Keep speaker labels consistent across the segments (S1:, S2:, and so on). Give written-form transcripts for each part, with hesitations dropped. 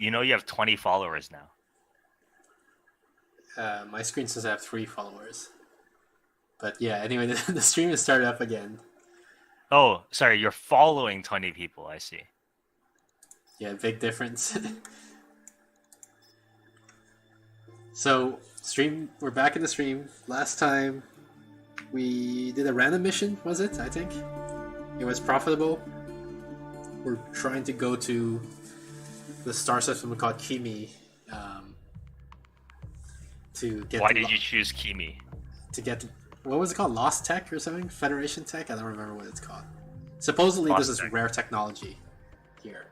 S1: you know you have 20 followers now.
S2: My screen says I have 3 followers. But yeah, anyway, the stream has started up again.
S1: Oh, sorry, you're following 20 people, I see.
S2: Yeah, big difference. So, we're back in the stream. Last time, we did a random mission, was it? I think. It was profitable. We're trying to go to the star system called Kimi. To get
S1: Why did you choose Kimi?
S2: To get... What was it called? Lost Tech or something? Federation Tech? I don't remember what it's called. Supposedly this is rare technology here.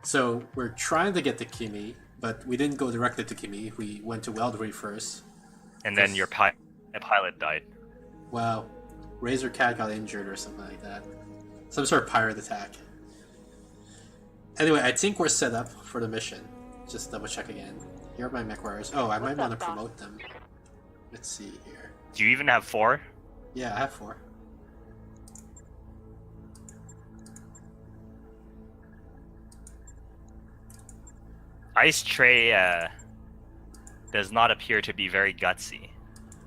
S2: So we're trying to get to Kimi, but we didn't go directly to Kimi. We went to Weldry first.
S1: And then your pilot died.
S2: Well, Razor Cat got injured or something like that. Some sort of pirate attack. Anyway, I think we're set up for the mission. Just double check again. Here are my mech warriors. Oh, I might want to promote them. Let's see here.
S1: Do you even have 4?
S2: Yeah, I have 4.
S1: Ice Tray does not appear to be very gutsy.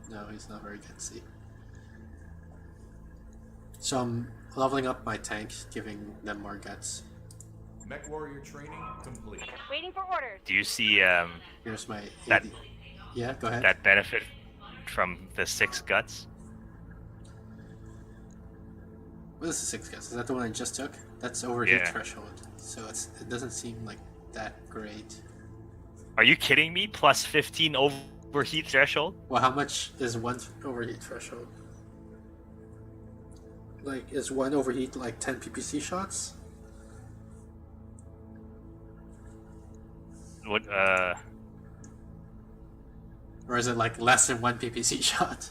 S2: No, he's not very gutsy. So I'm leveling up my tank, giving them more guts.
S3: Mech warrior training complete.
S4: Waiting for orders.
S1: Do you see
S2: Here's my
S1: that?
S2: Yeah, go ahead.
S1: That benefit from the 6 guts?
S2: What is the 6 guts? Is that the one I just took? That's overheat threshold, so it doesn't seem like that great.
S1: Are you kidding me? Plus 15 overheat threshold?
S2: Well, how much is 1 overheat threshold? Like, is 1 overheat like 10 PPC shots?
S1: What,
S2: Or is it like less than 1 PPC shot?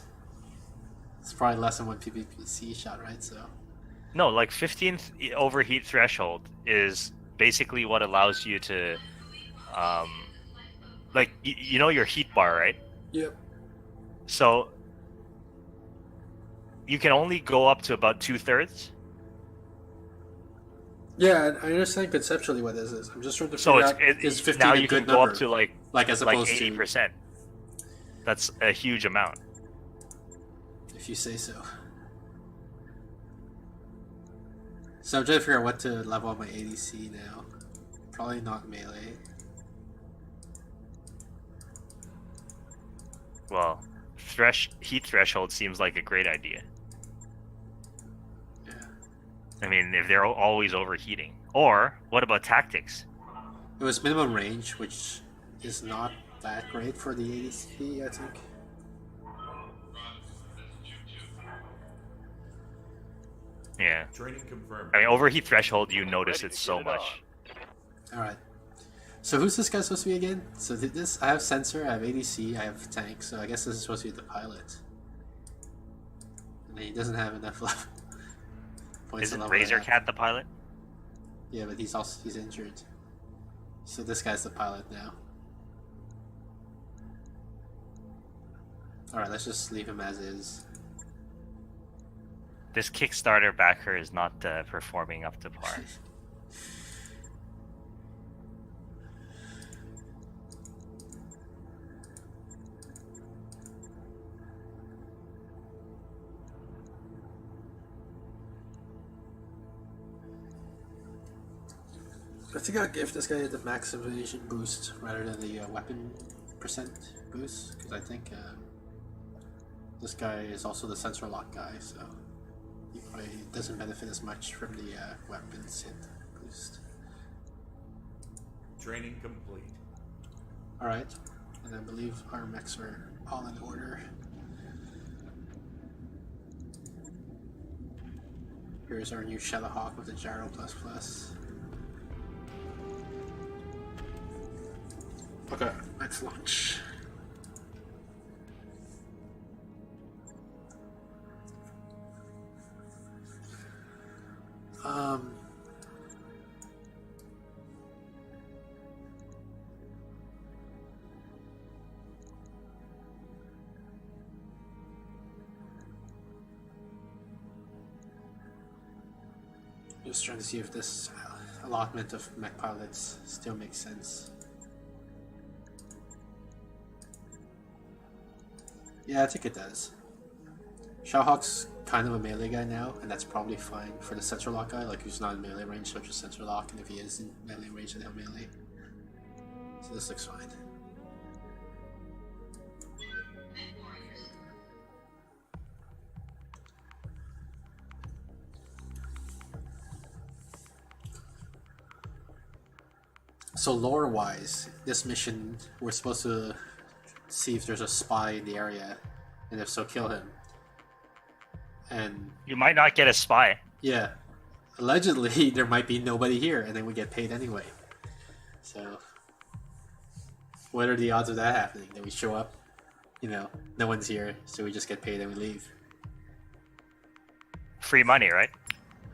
S2: It's probably less than 1 PPC shot, right? So.
S1: No, like 15th overheat threshold is basically what allows you to, like, you know your heat bar, right?
S2: Yep.
S1: So you can only go up to about 2/3.
S2: Yeah, I understand conceptually what this is. I'm just trying to figure out is 15
S1: now
S2: a
S1: you
S2: good
S1: can go
S2: number?
S1: up to like
S2: as opposed
S1: 80%. That's a huge amount.
S2: If you say so. So I'm trying to figure out what to level up my ADC now. Probably not melee.
S1: Well, heat threshold seems like a great idea.
S2: Yeah.
S1: I mean, if they're always overheating. Or, what about tactics?
S2: It was minimum range, which is not that great for the ADC, I think.
S1: Yeah.
S3: Training confirmed.
S1: I mean, overheat threshold, you notice it so much.
S2: Alright. So who's this guy supposed to be again? So I have sensor, I have ADC, I have tank, so I guess this is supposed to be the pilot. And he doesn't have enough level.
S1: Isn't Razor Cat the pilot?
S2: Yeah, but he's injured. So this guy's the pilot now. Alright, let's just leave him as is.
S1: This Kickstarter backer is not performing up to par.
S2: I think I'll give this guy the max evasion boost rather than the weapon percent boost, because I think this guy is also the sensor lock guy, so he probably doesn't benefit as much from the weapons hit boost.
S3: Training complete.
S2: Alright, and I believe our mechs are all in order. Here's our new Shadowhawk with the Gyro++. Okay, let's launch. Just trying to see if this allotment of mech pilots still makes sense. Yeah, I think it does. Shellhawk's kind of a melee guy now, and that's probably fine for the sensor lock guy. Like, who's not in melee range, so just sensor lock, and if he is in melee range, then he'll melee. So this looks fine. So lore-wise, this mission, we're supposed to see if there's a spy in the area, and if so, kill him. And
S1: You might not get a spy.
S2: yeah, allegedly there might be nobody here, and then we get paid anyway. So, what are the odds of that happening? That we show up, you know, no one's here, so we just get paid and we leave.
S1: Free money, right?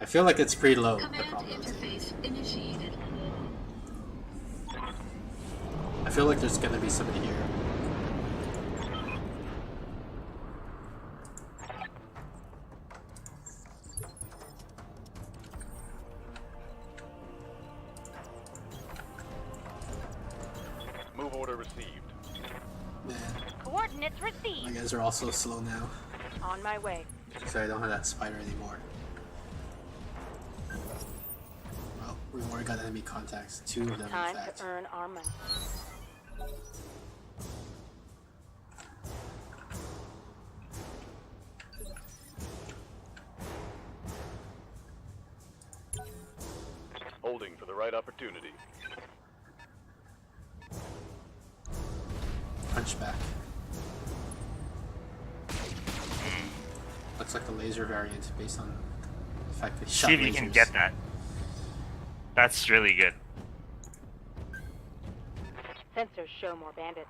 S2: I feel like it's pretty low, the
S4: Command
S2: probability.
S4: interface initiated.
S2: I feel like there's gonna be somebody here.
S5: Move order received.
S2: Man,
S6: Coordinates
S2: my
S6: received.
S2: guys are all so slow now.
S6: On my way.
S2: So I don't have that spider anymore. Well, we've already got enemy contacts. 2 of them, in
S6: Time
S2: fact.
S6: to earn our money.
S5: Holding for the right opportunity.
S2: Hunchback. Looks like the laser variant based on the fact that he shot
S1: See if you can
S2: lasers.
S1: get that. That's really good.
S6: Sensors show more bandits.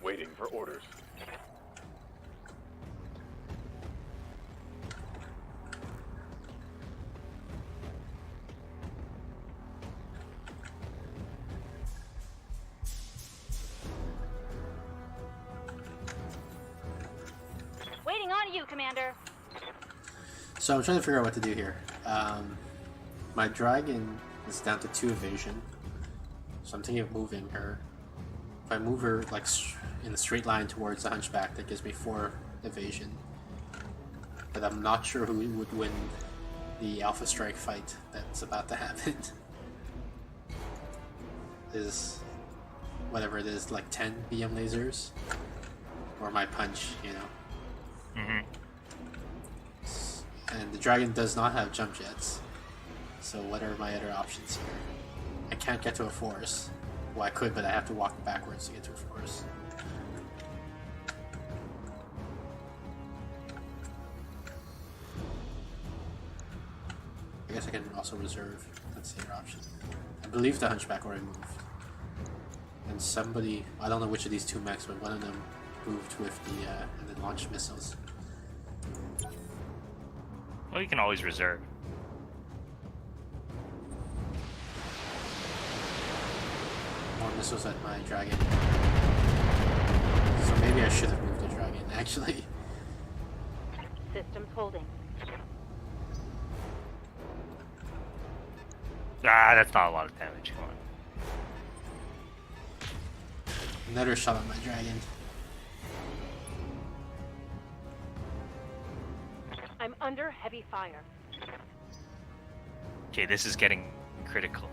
S5: Waiting for orders.
S6: Waiting on you, Commander.
S2: So I'm trying to figure out what to do here. My dragon is down to 2 evasion, so I'm thinking of moving her. If I move her like in a straight line towards the hunchback, that gives me 4 evasion. But I'm not sure who would win the Alpha Strike fight that's about to happen. Is whatever it is, like 10 BM lasers, or my punch, you know.
S1: Mm-hmm.
S2: And the dragon does not have jump jets. So what are my other options here? I can't get to a forest. Well, I could, but I have to walk backwards to get to a forest. I guess I can also reserve. That's the other option. I believe the hunchback already moved. And somebody, I don't know which of these 2 mechs, but one of them moved with the, and then launched missiles.
S1: Well, you can always reserve.
S2: More missiles at my dragon. So maybe I should have moved the dragon, actually.
S6: Systems holding.
S1: Ah, that's not a lot of damage. Come on.
S2: Another shot at my dragon.
S6: I'm under heavy fire.
S1: Okay, this is getting critical.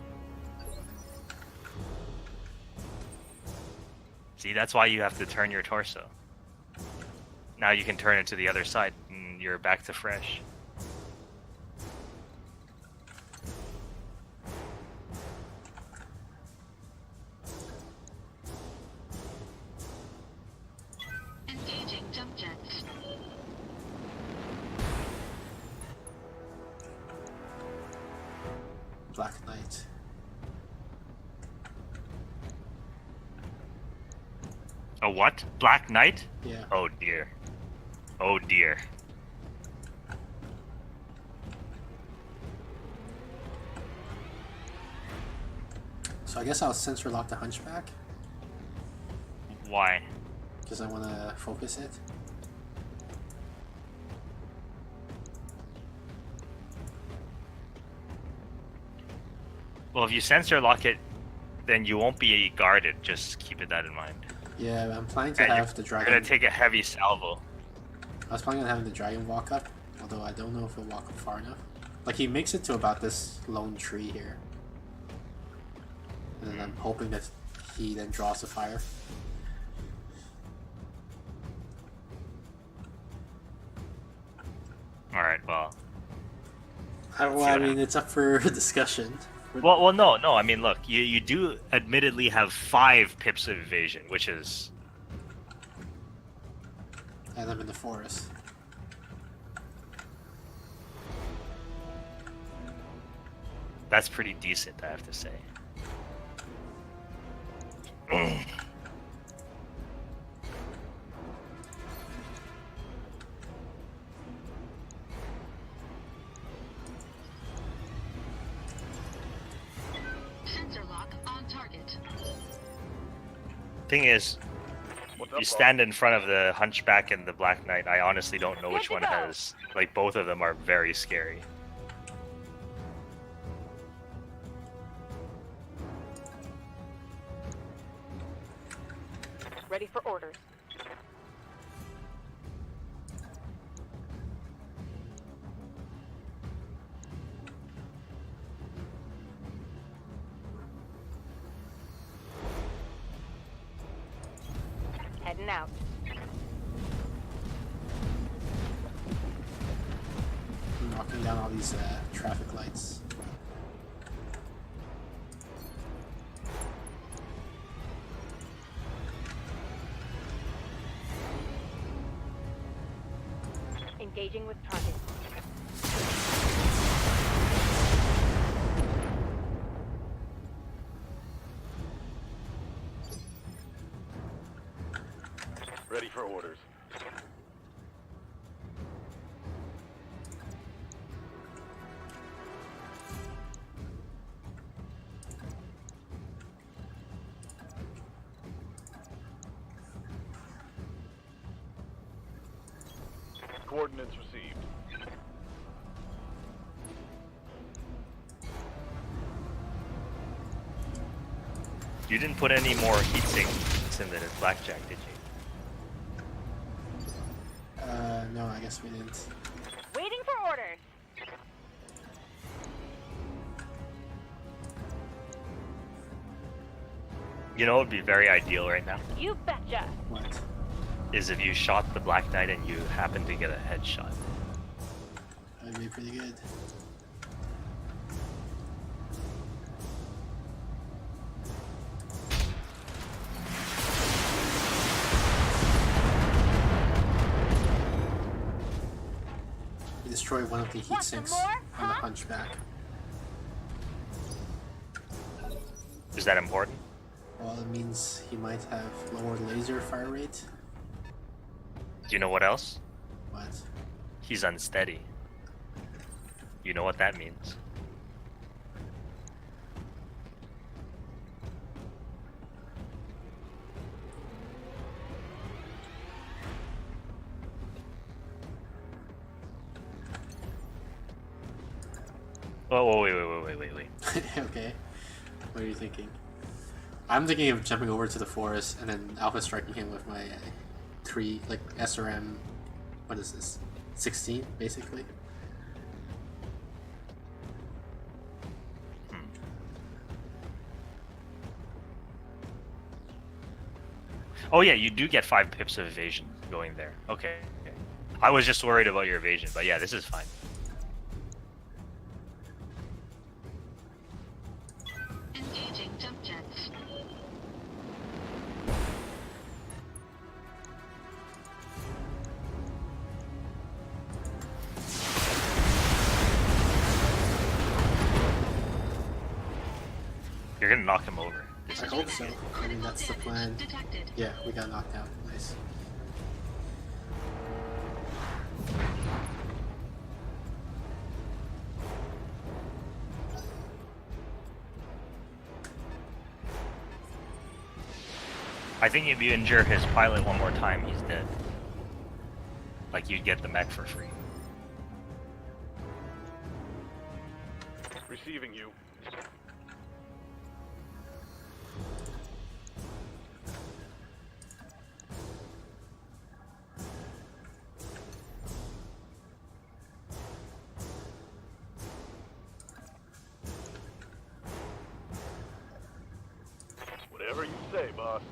S1: See, that's why you have to turn your torso. Now you can turn it to the other side, and you're back to fresh.
S4: Engaging jump jets.
S2: Black Knight.
S1: A what? Black Knight?
S2: Yeah.
S1: Oh dear. Oh dear.
S2: So I guess I'll sensor lock the Hunchback
S1: Why?
S2: because I want to focus it.
S1: Well, if you sensor lock it, then you won't be guarded. Just keep that in mind.
S2: Yeah, I'm planning to
S1: And
S2: have the
S1: you're
S2: dragon.
S1: gonna take a heavy salvo.
S2: I was planning on having the dragon walk up, although I don't know if he'll walk up far enough. Like, he makes it to about this lone tree here. And then I'm hoping that he then draws the fire.
S1: All right. Well.
S2: I mean, it's up for discussion.
S1: Well, no. I mean, look, you do admittedly have 5 pips of evasion, which is
S2: And I'm in the forest.
S1: that's pretty decent, I have to say.
S4: Sensor lock on target.
S1: Thing is,
S5: What's up,
S1: you stand in front of the Hunchback and the Black Knight. I honestly don't know which
S6: Good
S1: one
S6: to go.
S1: has. Like, both of them are very scary.
S6: Ready for orders. Heading out.
S2: I'm knocking down all these traffic lights.
S6: Engaging with target.
S5: Ready for orders. Coordinates received.
S1: You didn't put any more heat sinks in the Blackjack, did you?
S2: No, I guess we didn't.
S6: Waiting for orders.
S1: You know what would be very ideal right now?
S6: You betcha.
S2: What?
S1: Is if you shot the Black Knight and you happen to get a headshot.
S2: That'd be pretty good. We destroy one of the heat
S6: Want some
S2: sinks
S6: more,
S2: on the
S6: huh?
S2: Hunchback.
S1: Is that important?
S2: Well, it means he might have lower laser fire rate.
S1: Do you know what else?
S2: What?
S1: He's unsteady. You know what that means? Oh, wait.
S2: Okay. What are you thinking? I'm thinking of jumping over to the forest and then alpha striking him with my 3, like, SRM. What is this? 16, basically.
S1: Oh yeah, you do get 5 pips of evasion going there. Okay. I was just worried about your evasion, but yeah, this is fine.
S4: Engaging jump jets.
S1: You're gonna knock him over. This
S2: I hope so. I mean, that's the plan.
S4: Detected.
S2: Yeah, we got knocked out. Nice.
S1: I think if you injure his pilot one more time, he's dead. Like, you'd get the mech for free.
S5: Receiving you. Whatever you say, boss.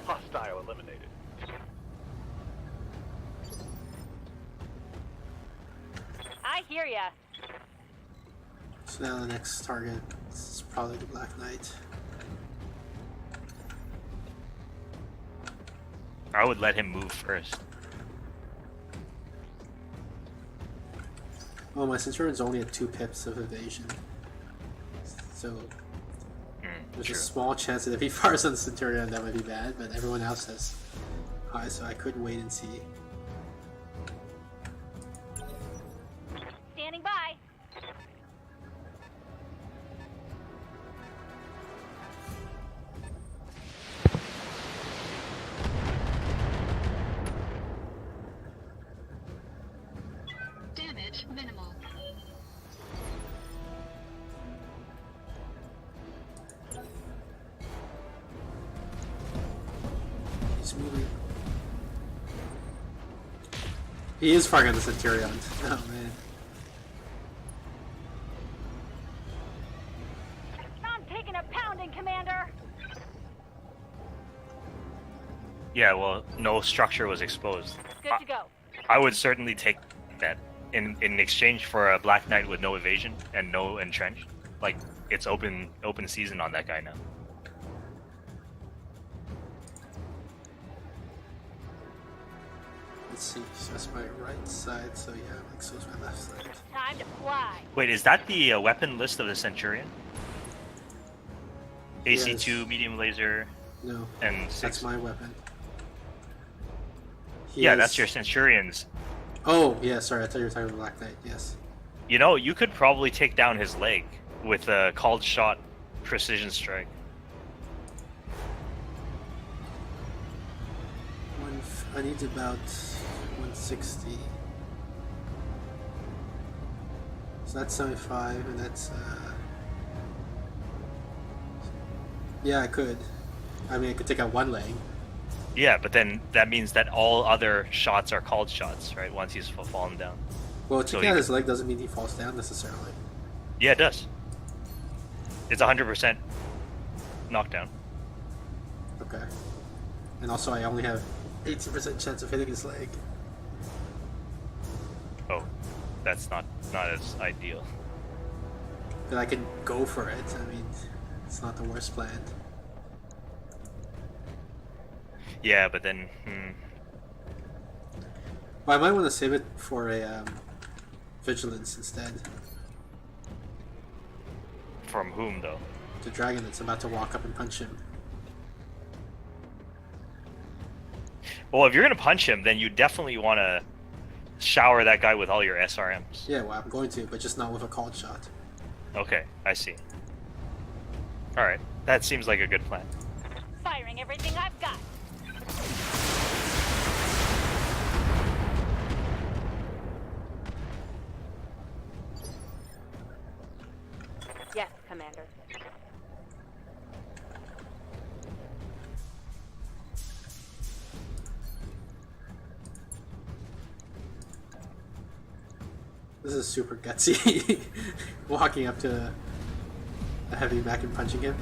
S5: Hostile eliminated.
S6: I hear ya.
S2: So now the next target is probably the Black Knight.
S1: I would let him move first.
S2: Oh, my Centurion's only at 2 pips of evasion. So there's
S1: True.
S2: a small chance that if he fires on the Centurion, that might be bad, but everyone else has high, so I could wait and see.
S6: Standing by.
S4: Damage minimal.
S2: He's moving. He is firing on the Centurion. Oh man.
S6: I'm taking a pounding, Commander.
S1: Yeah, well, no structure was exposed.
S6: Good to go.
S1: I would certainly take that in exchange for a Black Knight with no evasion and no entrench. Like, it's open season on that guy now.
S2: Let's see. So that's my right side, so yeah, like so is my left side.
S6: Time to fly.
S1: Wait, is that the weapon list of the Centurion? AC2,
S2: Yes.
S1: medium laser,
S2: No,
S1: and 6.
S2: that's my weapon. He
S1: Yeah,
S2: has-
S1: that's your Centurion's.
S2: Oh, yeah, sorry, I thought you were talking about Black Knight, yes.
S1: You know, you could probably take down his leg with a called shot precision strike.
S2: I need about 160. So that's 75, and that's, yeah, I could. I mean, I could take out one leg.
S1: Yeah, but then that means that all other shots are called shots, right? Once he's fallen down.
S2: Well,
S1: So
S2: taking
S1: you
S2: out
S1: could-
S2: his leg doesn't mean he falls down necessarily.
S1: Yeah, it does. It's 100% knockdown.
S2: Okay. And also, I only have 18% chance of hitting his leg.
S1: Oh, that's not as ideal.
S2: But I can go for it. I mean, it's not the worst plan.
S1: Yeah, but then,
S2: Well, I might want to save it for a vigilance instead.
S1: from whom though?
S2: The dragon that's about to walk up and punch him.
S1: Well, if you're gonna punch him, then you definitely want to shower that guy with all your SRMs.
S2: Yeah, well, I'm going to, but just not with a called shot.
S1: Okay, I see. All right, that seems like a good plan.
S6: Firing everything I've got. Yes, Commander.
S2: This is super gutsy. Walking up to a heavy mech and punching him.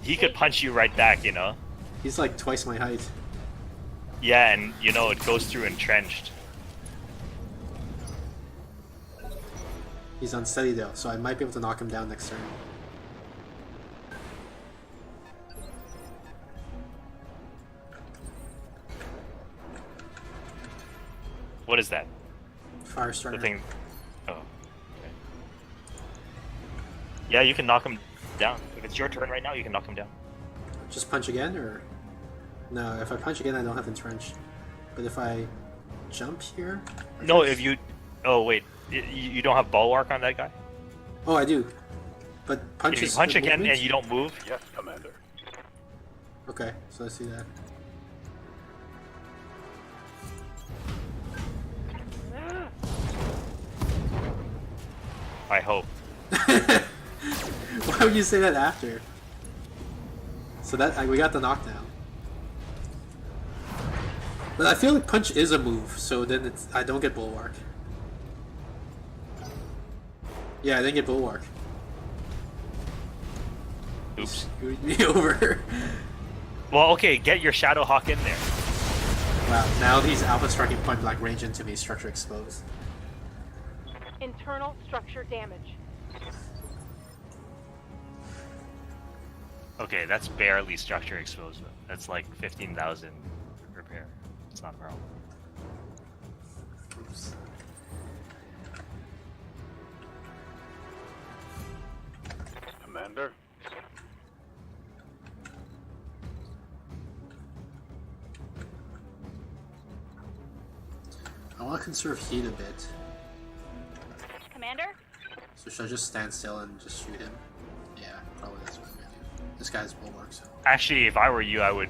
S1: he could punch you right back, you know?
S2: He's like twice my height.
S1: Yeah, and you know, it goes through entrenched.
S2: He's unsteady though, so I might be able to knock him down next turn.
S1: What is that?
S2: Fire Striker.
S1: The thing. Oh. Okay. Yeah, you can knock him down. If it's your turn right now, you can knock him down.
S2: Just punch again, or no? If I punch again, I don't have entrench. But if I jump here,
S1: No, if you. Oh wait, you don't have bulwark on that guy.
S2: oh, I do. But punch
S1: If you
S2: is
S1: punch
S2: the
S1: again
S2: movement?
S1: and you don't move,
S5: Yes, Commander.
S2: Okay, so I see that.
S1: I hope.
S2: Why would you say that after? So that we got the knockdown. But I feel like punch is a move, so then I don't get bulwark. Yeah, I didn't get bulwark.
S1: Oops.
S2: Screwed me over.
S1: Well, okay, get your Shadow Hawk in there.
S2: Wow, now he's alpha striking point blank range into me, structure exposed.
S6: Internal structure damage.
S1: Okay, that's barely structure exposed. That's like 15,000 repair. It's not a problem.
S2: Oops.
S5: Commander.
S2: I want to conserve heat a bit.
S6: Commander?
S2: So should I just stand still and just shoot him? Yeah, probably that's what I'm gonna do. This guy's bulwark, so.
S1: Actually, if I were you, I would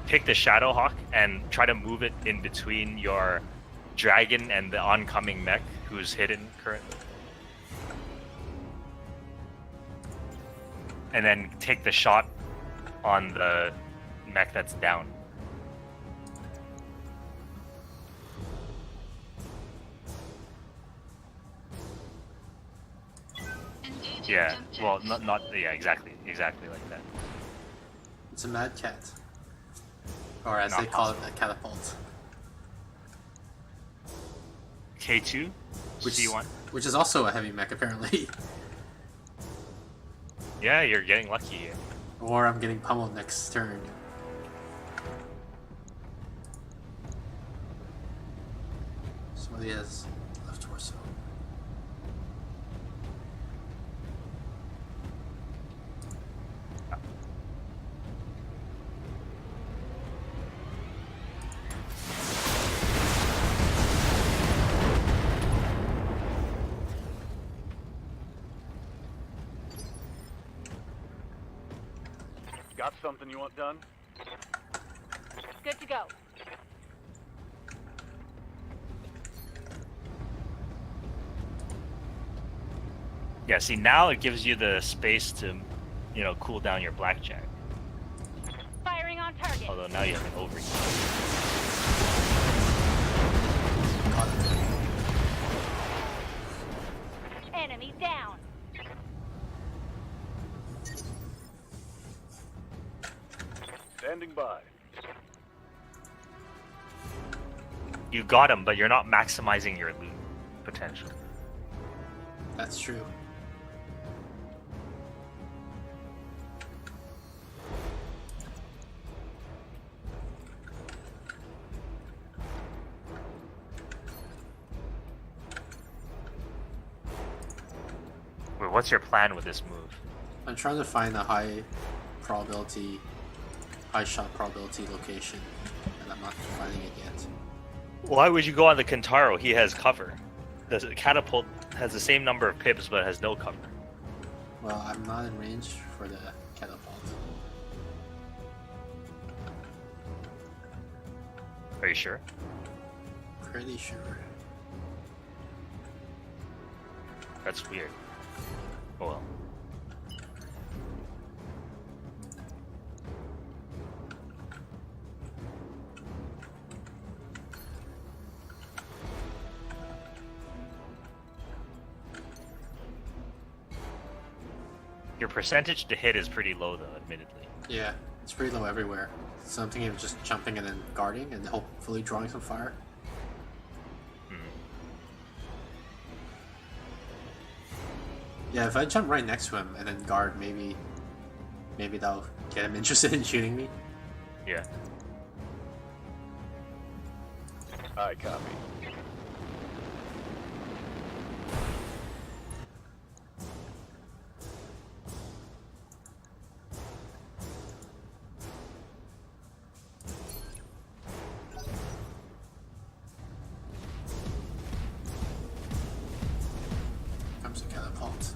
S1: pick the Shadow Hawk and try to move it in between your dragon and the oncoming mech who's hidden currently. And then take the shot on the mech that's down.
S4: Engaging
S1: Yeah,
S4: jump jets.
S1: well, not yeah, exactly like that.
S2: It's a mad cat. Or as
S1: Not
S2: they call it, a catapult.
S1: K2, C1.
S2: Which is also a heavy mech, apparently.
S1: Yeah, you're getting lucky here.
S2: Or I'm getting pummeled next turn. Somebody has left torso.
S5: Got something you want done?
S6: Good to go.
S1: Yeah, see, now it gives you the space to, you know, cool down your blackjack.
S6: Firing on target.
S1: Although now you have an overheat.
S6: Enemy down.
S5: Standing by.
S1: You got him, but you're not maximizing your loot potential.
S2: That's true.
S1: Wait, what's your plan with this move?
S2: I'm trying to find a high probability, high shot probability location, and I'm not finding it yet.
S1: Why would you go on the Kentaro? He has cover. The catapult has the same number of pips, but has no cover.
S2: Well, I'm not in range for the catapult.
S1: Are you sure?
S2: Pretty sure.
S1: That's weird. Oh well. Your percentage to hit is pretty low, though, admittedly.
S2: Yeah, it's pretty low everywhere. So I'm thinking of just jumping and then guarding and hopefully drawing some fire. Yeah, if I jump right next to him and then guard, maybe that'll get him interested in shooting me.
S1: Yeah.
S5: I copy.
S2: Comes a catapult.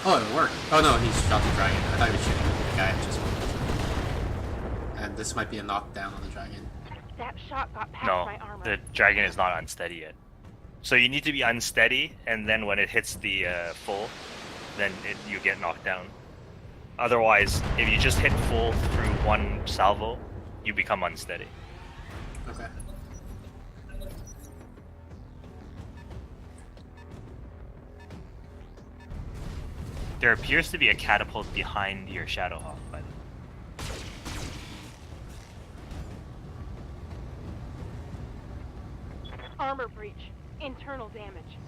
S2: Oh, it worked. Oh no, he shot the dragon. I thought he was shooting the guy just went. And this might be a knockdown on the dragon.
S6: That shot got past
S1: No,
S6: my armor.
S1: the dragon is not unsteady yet. So you need to be unsteady, and then when it hits the full, then you get knocked down. Otherwise, if you just hit full through one salvo, you become unsteady.
S2: Okay.
S1: There appears to be a catapult behind your Shadowhawk, by the way.
S6: Armor breach. Internal damage.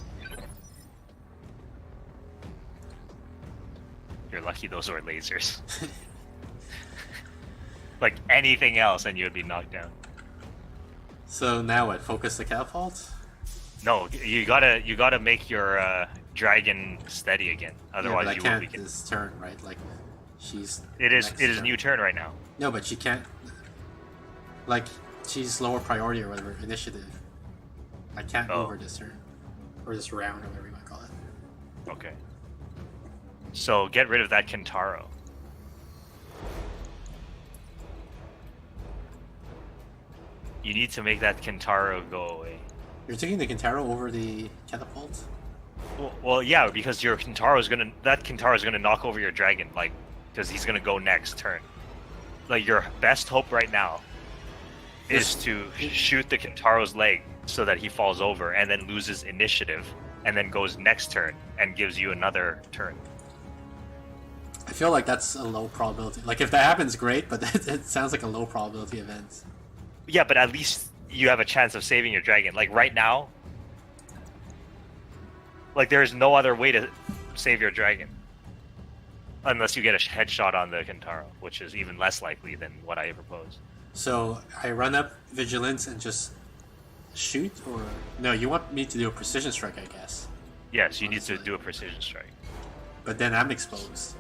S1: You're lucky those were lasers. Like anything else, and you would be knocked down.
S2: So now what? Focus the catapult?
S1: No, you gotta make your dragon steady again. Otherwise,
S2: yeah, but
S1: you
S2: I
S1: will
S2: can't
S1: weaken.
S2: this turn, right? Like, she's.
S1: It is
S2: next
S1: a new turn right now.
S2: No, but she can't. Like, she's lower priority or whatever, initiative. I can't move her this turn. Or this round, or whatever you want to call it.
S1: Okay. So get rid of that Kintaro. You need to make that Kintaro go away.
S2: You're taking the Kintaro over the catapult?
S1: Well, yeah, because your Kintaro is gonna knock over your dragon, like, because he's gonna go next turn. Like, your best hope right now is to shoot the Kintaro's leg so that he falls over and then loses initiative, and then goes next turn and gives you another turn.
S2: I feel like that's a low probability. Like, if that happens, great, but it sounds like a low probability event.
S1: Yeah, but at least you have a chance of saving your dragon. Like, right now, like, there's no other way to save your dragon. Unless you get a headshot on the Kintaro, which is even less likely than what I proposed.
S2: So, I run up Vigilance and just shoot? Or... No, you want me to do a precision strike, I guess.
S1: Yes, you need to do a precision strike.
S2: But then I'm exposed.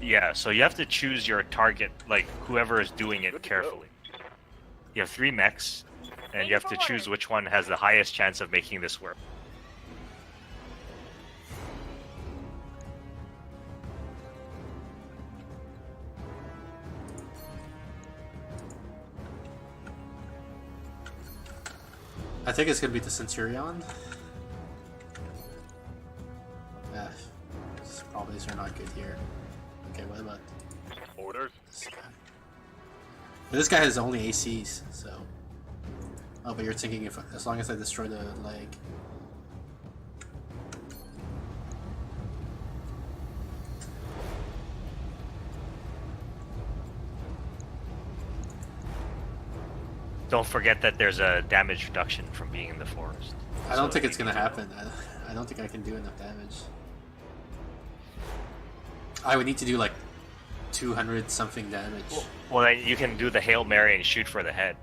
S1: Yeah, so you have to choose your target, like, whoever is doing it carefully. You have 3 mechs, and you have to choose which one has the highest chance of making this work.
S2: I think it's gonna be the Centurion. These probabilities are not good here. Okay, what about
S5: Orders.
S2: this guy? But this guy has only ACs, so... Oh, but you're thinking if as long as I destroy the leg...
S1: Don't forget that there's a damage reduction from being in the forest.
S2: I don't
S1: So
S2: think it's
S1: you
S2: gonna
S1: need to-
S2: happen. I don't think I can do enough damage. I would need to do like 200 something damage.
S1: Well, then you can do the Hail Mary and shoot for the head.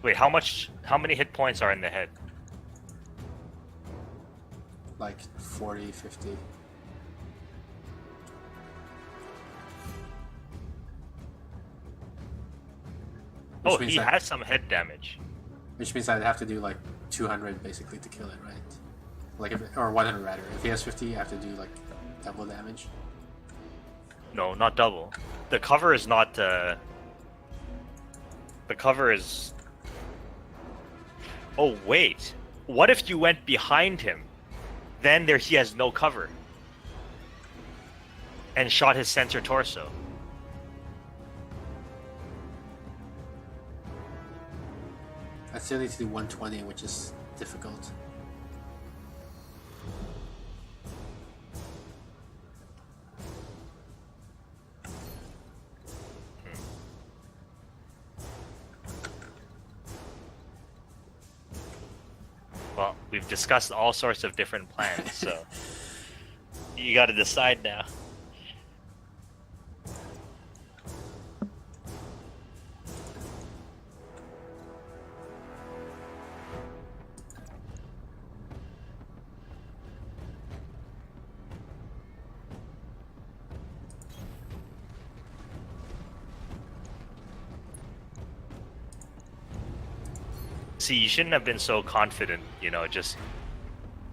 S1: Wait, how many hit points are in the head?
S2: Like 40, 50. Which
S1: Oh,
S2: means
S1: he
S2: that-
S1: has some head damage.
S2: Which means I'd have to do like 200 basically to kill it, right? Like or 100 rather. If he has 50, I have to do like double damage.
S1: No, not double. The cover is not. The cover is. Oh wait, what if you went behind him? Then he has no cover. And shot his center torso.
S2: Still need to do 120, which is difficult.
S1: Well, we've discussed all sorts of different plans, so you got to decide now. See, you shouldn't have been so confident, you know, just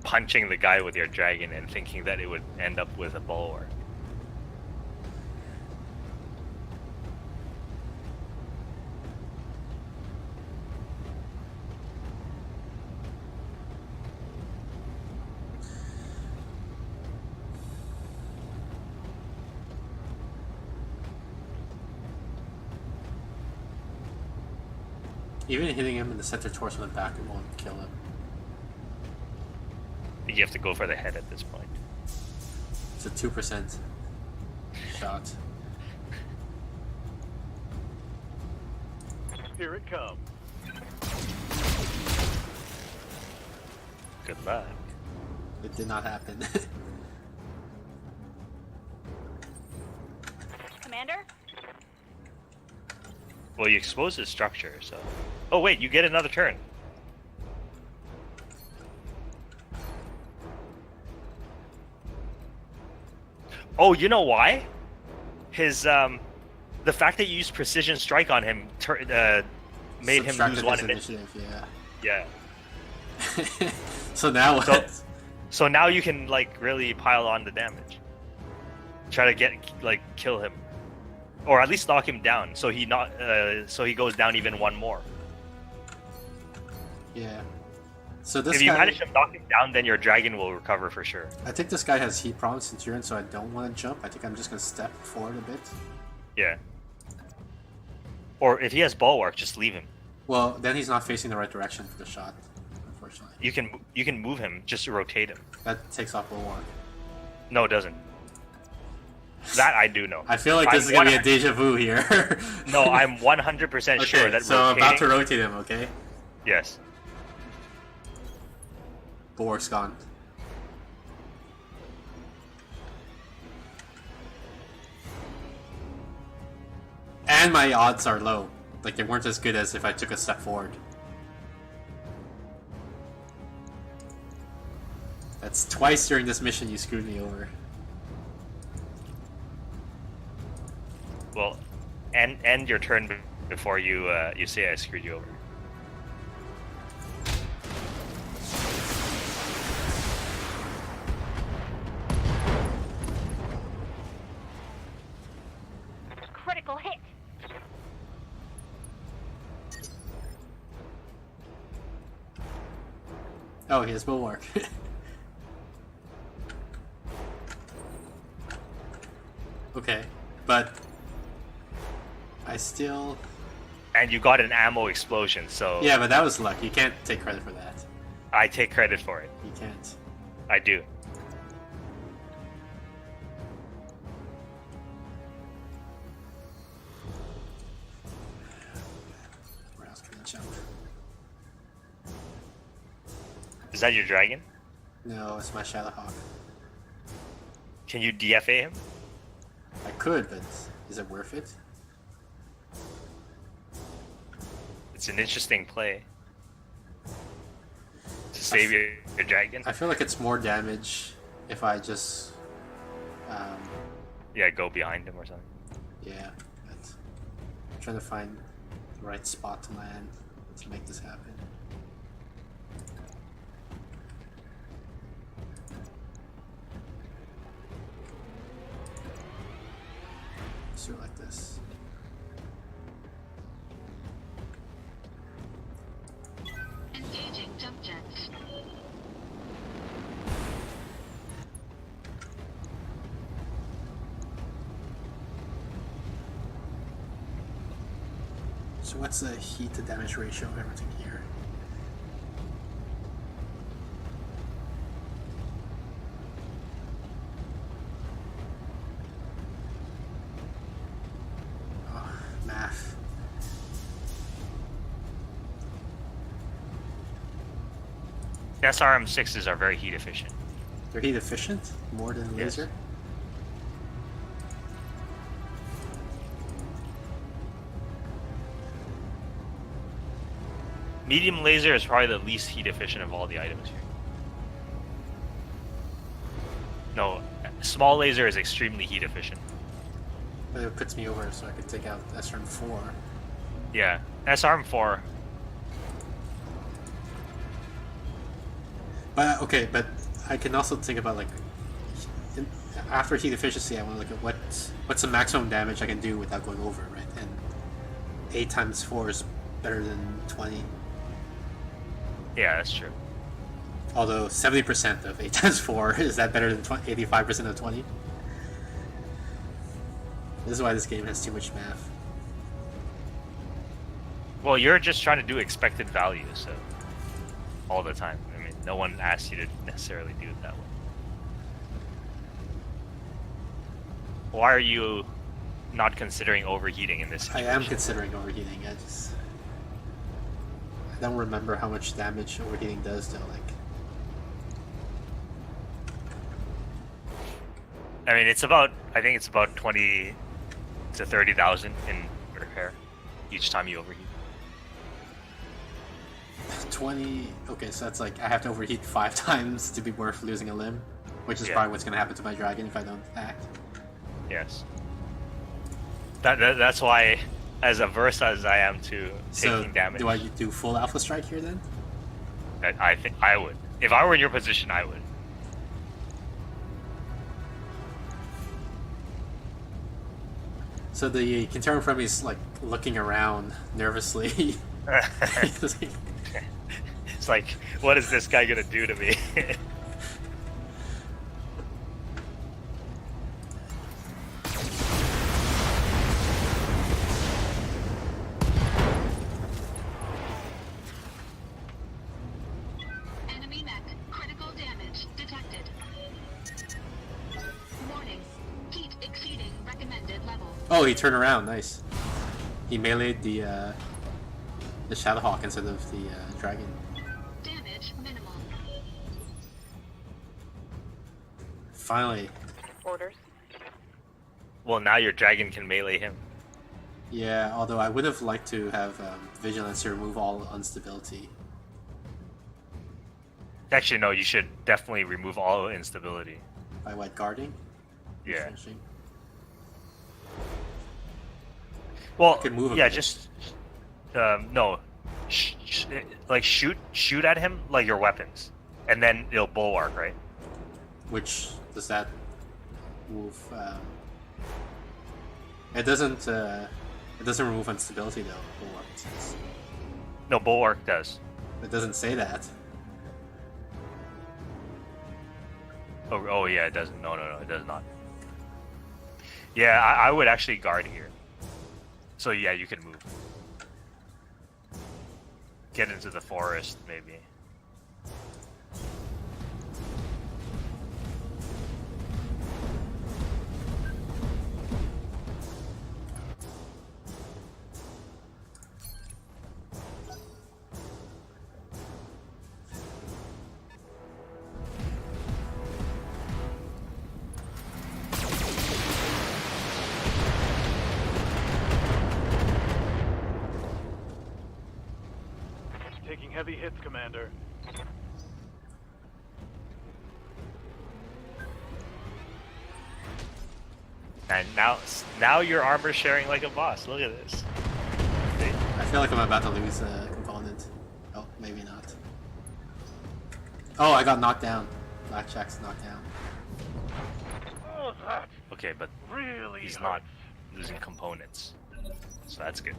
S1: punching the guy with your dragon and thinking that it would end up with a bulwark.
S2: Even hitting him in the center torso and the back, it won't kill him.
S1: I think you have to go for the head at this point.
S2: It's a 2% shot.
S5: Here it comes.
S1: Good luck.
S2: It did not happen.
S6: Commander?
S1: Well, you expose his structure, so... Oh, wait, you get another turn. Oh, you know why? His, the fact that you used precision strike on him made him
S2: Subtracted
S1: lose one
S2: his
S1: initiative.
S2: initiative,
S1: Yeah.
S2: yeah. So now what?
S1: So now you can, like, really pile on the damage. Try to get, like, kill him. Or at least knock him down, so he goes down even one more.
S2: Yeah. So this
S1: If you
S2: guy,
S1: manage to knock him down, then your dragon will recover for sure.
S2: I think this guy has heat problems in turn, so I don't want to jump. I think I'm just gonna step forward a bit.
S1: Yeah. Or if he has bulwark, just leave him.
S2: Well, then he's not facing the right direction for the shot, unfortunately.
S1: You can move him, just rotate him.
S2: That takes off bulwark.
S1: No, it doesn't. That I do know.
S2: I feel like this is gonna be a deja vu here.
S1: No, I'm 100%
S2: Okay,
S1: sure that
S2: so I'm about to
S1: rotating...
S2: rotate him, okay?
S1: Yes.
S2: Bulwark's gone. And my odds are low. Like, they weren't as good as if I took a step forward. That's twice during this mission you screwed me over.
S1: Well, end your turn before you you say I screwed you over.
S6: Critical hit.
S2: Oh, he has bulwark. Okay, but I still...
S1: And you got an ammo explosion, so
S2: Yeah, but that was luck. You can't take credit for that.
S1: I take credit for it.
S2: You can't.
S1: I do.
S2: Where else can I jump?
S1: Is that your dragon?
S2: No, it's my Shadowhawk.
S1: Can you DFA him?
S2: I could, but is it worth it?
S1: It's an interesting play. To save your dragon?
S2: I feel like it's more damage if I just...
S1: Yeah, go behind him or something.
S2: yeah, but I'm trying to find the right spot to land to make this happen. Let's do it like this.
S4: Engaging jump jets.
S2: So what's the heat to damage ratio of everything here?
S1: SRM6s are very heat efficient.
S2: They're heat efficient more than
S1: Yes.
S2: laser.
S1: Medium laser is probably the least heat efficient of all the items here. No, small laser is extremely heat efficient.
S2: But it puts me over, so I could take out SRM4.
S1: Yeah, SRM4.
S2: But okay, but I can also think about like after heat efficiency, I want to look at what's the maximum damage I can do without going over, right? And 8 times 4 is better than 20.
S1: Yeah, that's true.
S2: Although 70% of 8 times 4 is that better than 85% of 20? This is why this game has too much math.
S1: Well, you're just trying to do expected value, so all the time. I mean, no one asked you to necessarily do it that way. Why are you not considering overheating in this
S2: I
S1: situation?
S2: am considering overheating. I don't remember how much damage overheating does though. Like,
S1: I mean, I think it's about 20 to 30,000 in repair each time you overheat.
S2: 20. Okay, so that's like I have to overheat 5 times to be worth losing a limb, which is
S1: Yeah.
S2: probably what's gonna happen to my dragon if I don't act.
S1: Yes. That's why, as averse as I am to
S2: So
S1: taking damage,
S2: do I do full alpha strike here then?
S1: I think I would. If I were in your position, I would.
S2: So the Kintaro from me is like looking around nervously. It's like,
S1: It's like, what is this guy gonna do to me?
S4: Enemy mech. Critical damage detected. Warning. Heat exceeding recommended level.
S2: oh, he turned around. Nice. He meleeed the Shadowhawk instead of the dragon.
S4: Damage minimal.
S2: Finally.
S6: Orders.
S1: Well, now your dragon can melee him.
S2: Yeah, although I would have liked to have Vigilance to remove all instability.
S1: Actually, no. You should definitely remove all instability.
S2: By what, guarding?
S1: Yeah.
S2: Finishing.
S1: Well,
S2: could move a
S1: yeah.
S2: bit.
S1: Just no. Like shoot at him like your weapons, and then it'll bulwark, right?
S2: Which does that move? It doesn't. It doesn't remove instability though. Bulwark says.
S1: No, bulwark does.
S2: It doesn't say that.
S1: Oh yeah, it doesn't. No, it does not. Yeah, I would actually guard here. So yeah, you can move. Get into the forest, maybe.
S5: Taking heavy hits, Commander.
S1: And now your armor's sharing like a boss. Look at this.
S2: I feel like I'm about to lose a component. Oh, maybe not. Oh, I got knocked down. Blackjack's knocked down.
S5: Oh, that
S1: Okay, but
S5: really
S1: he's
S5: hurts.
S1: not losing components, so that's good.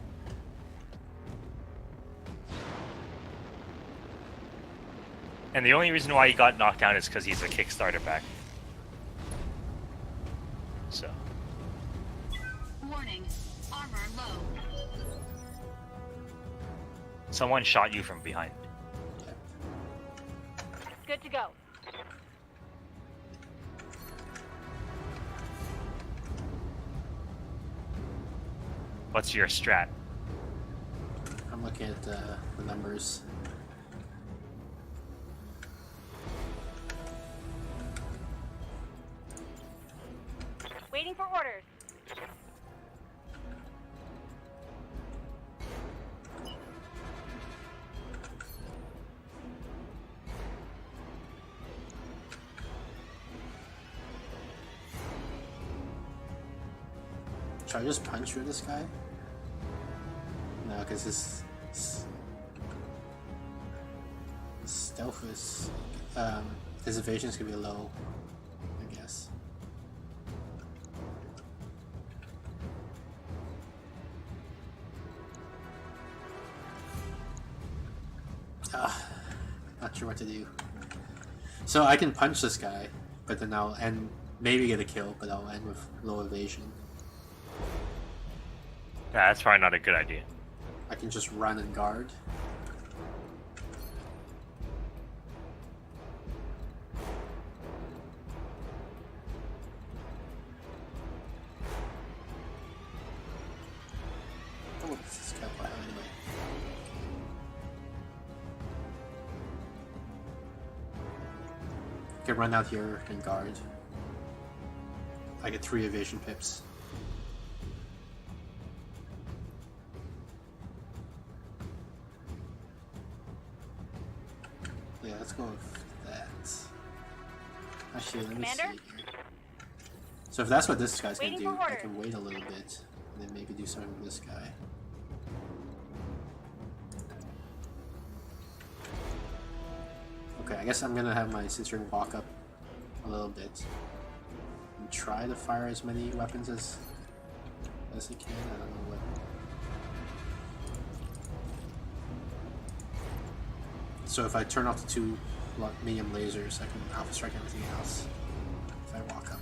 S1: And the only reason why he got knocked down is because he's a Kickstarter back. So
S4: Warning. Armor low.
S1: someone shot you from behind.
S6: Good to go.
S1: What's your strat?
S2: I'm looking at the numbers.
S6: Waiting for orders.
S2: Should I just punch through this guy? No, because his stealth is his evasion is gonna be low, I guess. Not sure what to do. So I can punch this guy, but then I'll end, maybe get a kill, but I'll end with low evasion.
S1: Yeah, that's probably not a good idea.
S2: I can just run and guard. Oh, this is kind of anyway. I can run out here and guard. I get 3 evasion pips. Yeah, let's go with that. Actually, let me
S6: Commander?
S2: see here. So if that's what this guy's gonna
S6: Waiting
S2: do,
S6: for
S2: I
S6: orders.
S2: can wait a little bit and then maybe do something with this guy. Okay, I guess I'm gonna have my Cicerone walk up a little bit and try to fire as many weapons as he can. I don't know what. So if I turn off the 2 medium lasers, I can alpha strike everything else if I walk up.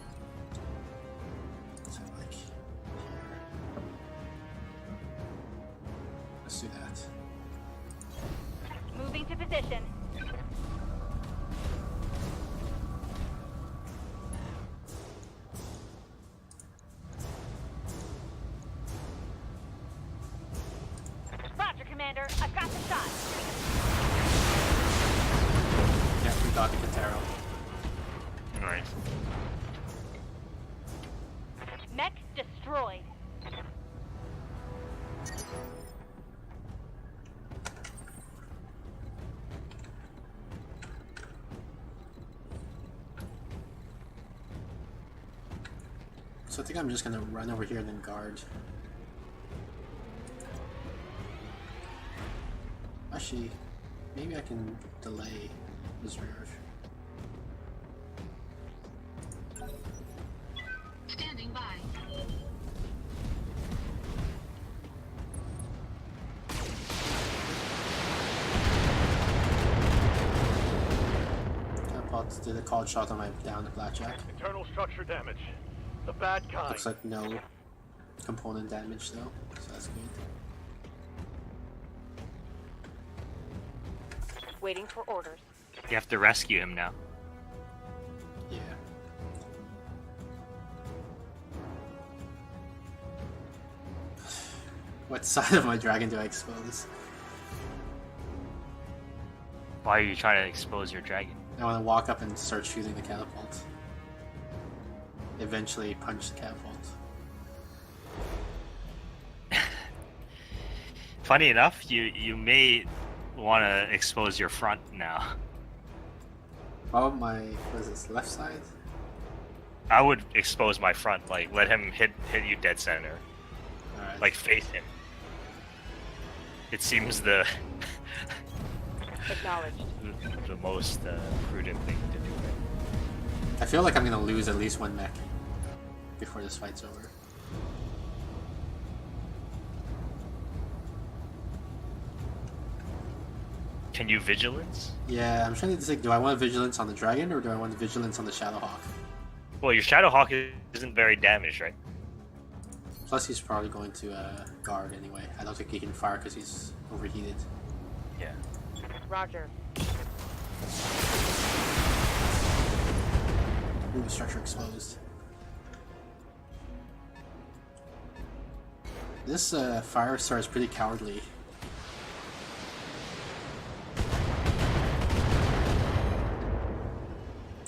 S2: So like here. Let's do that.
S6: Moving to position. Roger, Commander. I've got the shot.
S2: Yeah, we got the Katero.
S1: Nice.
S6: Mech destroyed.
S2: So I think I'm just gonna run over here and then guard. Actually, maybe I can delay reserve.
S4: Standing by.
S2: Catapult did a called shot on my down to blackjack.
S5: Internal structure damage. The bad kind.
S2: Looks like no component damage though, so that's good.
S6: Waiting for orders.
S1: You have to rescue him now.
S2: Yeah. What side of my dragon do I expose?
S1: Why are you trying to expose your dragon?
S2: I want to walk up and start shooting the catapult. Eventually punch the catapult.
S1: Funny enough, you may want to expose your front now.
S2: Oh, my, what is this, left side?
S1: I would expose my front, like let him hit you dead center,
S2: Alright.
S1: like face him. It seems the
S6: Acknowledged.
S1: the most prudent thing to do.
S2: I feel like I'm gonna lose at least 1 mech before this fight's over.
S1: Can you vigilance?
S2: Yeah, I'm trying to think, do I want vigilance on the dragon or do I want vigilance on the Shadowhawk?
S1: Well, your Shadowhawk isn't very damaged, right?
S2: Plus he's probably going to guard anyway. I don't think he can fire because he's overheated.
S1: Yeah.
S6: Roger.
S2: Ooh, structure exposed. This fire star is pretty cowardly.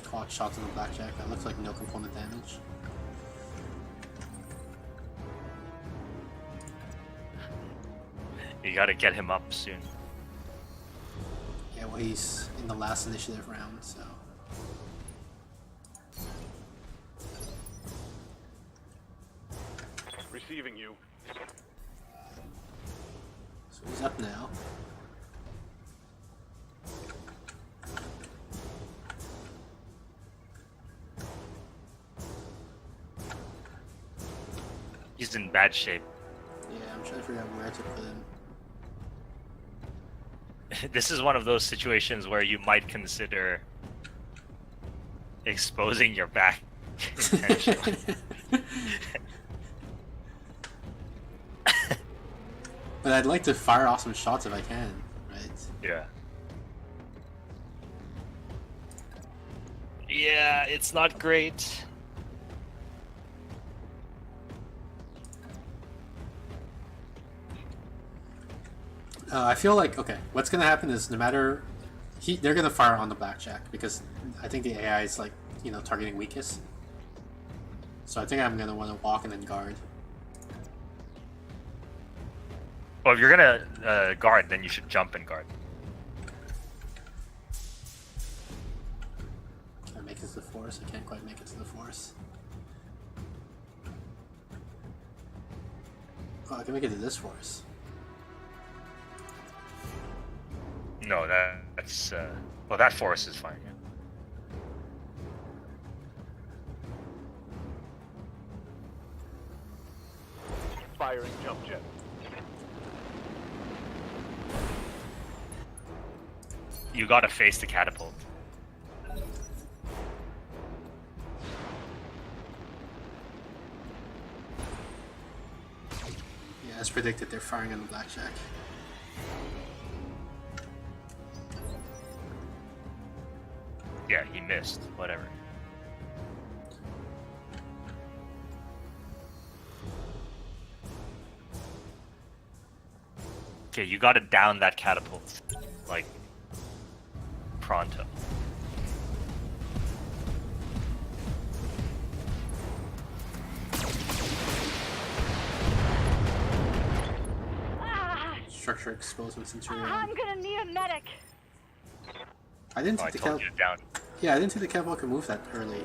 S2: Quad shot to the blackjack. That looks like no component damage.
S1: You gotta get him up soon.
S2: Yeah, well, he's in the last initiative round, so.
S5: Receiving you.
S2: So he's up now.
S1: He's in bad shape.
S2: Yeah, I'm trying to figure out where to put him.
S1: This is one of those situations where you might consider exposing your back intentionally.
S2: But I'd like to fire off some shots if I can, right?
S1: Yeah. Yeah, it's not great.
S2: I feel like, okay, what's gonna happen is no matter they're gonna fire on the blackjack because I think the AI is like, you know, targeting weakest. So I think I'm gonna want to walk and then guard.
S1: Well, if you're gonna guard, then you should jump and guard.
S2: Can I make it to the force? I can't quite make it to the force. Oh, I can make it to this force.
S1: No, that's well, that force is fine. Yeah.
S5: Firing jump jet.
S1: You gotta face the catapult.
S2: Yeah, as predicted, they're firing on the blackjack.
S1: Yeah, he missed. Whatever. Okay, you gotta down that catapult. Like, pronto.
S6: Ah,
S2: Structure exposed with Centurion.
S6: I'm gonna need a medic.
S2: I didn't
S1: Oh, I
S2: think the
S1: told you to down.
S2: Yeah, I didn't think the catapult could move that early.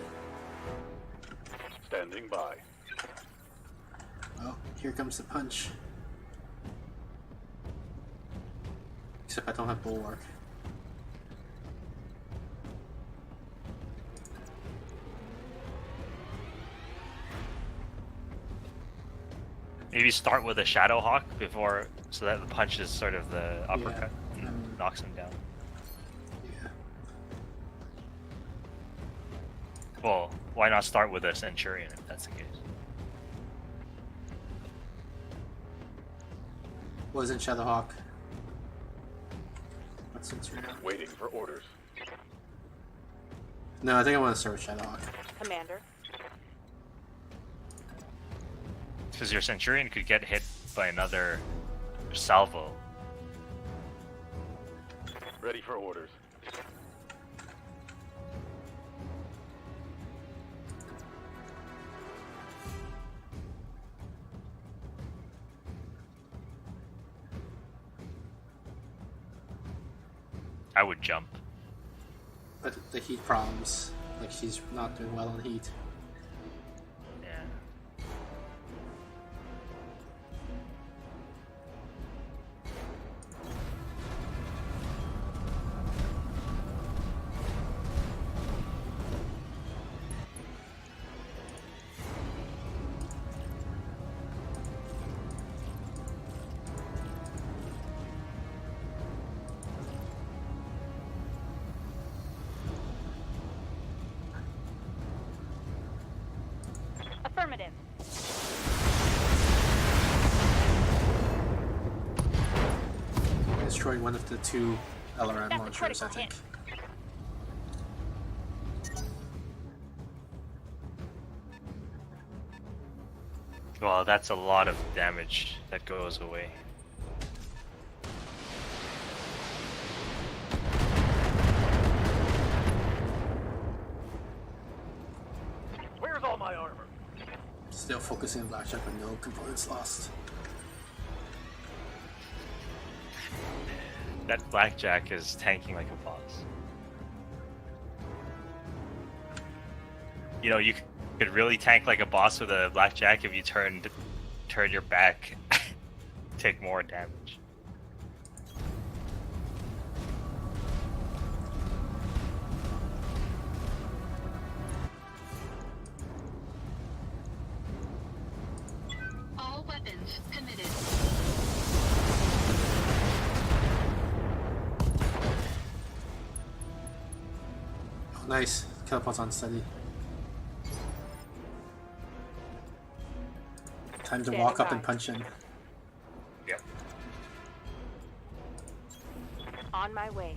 S5: Standing by.
S2: Oh, here comes the punch. Except I don't have bulwark.
S1: Maybe start with a Shadow Hawk before, so that the punch is sort of the uppercut and knocks him down.
S2: Yeah.
S1: Well, why not start with a Centurion if that's the case?
S2: Wasn't Shadowhawk. What's Centurion?
S5: Waiting for orders.
S2: No, I think I want to start with Shadowhawk.
S6: Commander.
S1: Because your Centurion could get hit by another salvo.
S5: Ready for orders.
S1: I would jump.
S2: But the heat problems, like she's not doing well on heat.
S1: Yeah.
S6: Affirmative.
S2: Destroying one of the two LRM
S6: That's a
S2: launchers,
S6: critical
S2: I think.
S1: Well, that's a lot of damage that goes away.
S5: Where's all my armor?
S2: Still focusing on blackjack with no components lost.
S1: That blackjack is tanking like a boss. You know, you could really tank like a boss with a blackjack if you turn your back, take more damage.
S4: All weapons committed.
S2: Oh, nice. Catapult's on steady. Time to
S6: Standing
S2: walk up
S6: by.
S2: and punch him.
S1: Yeah.
S6: On my way.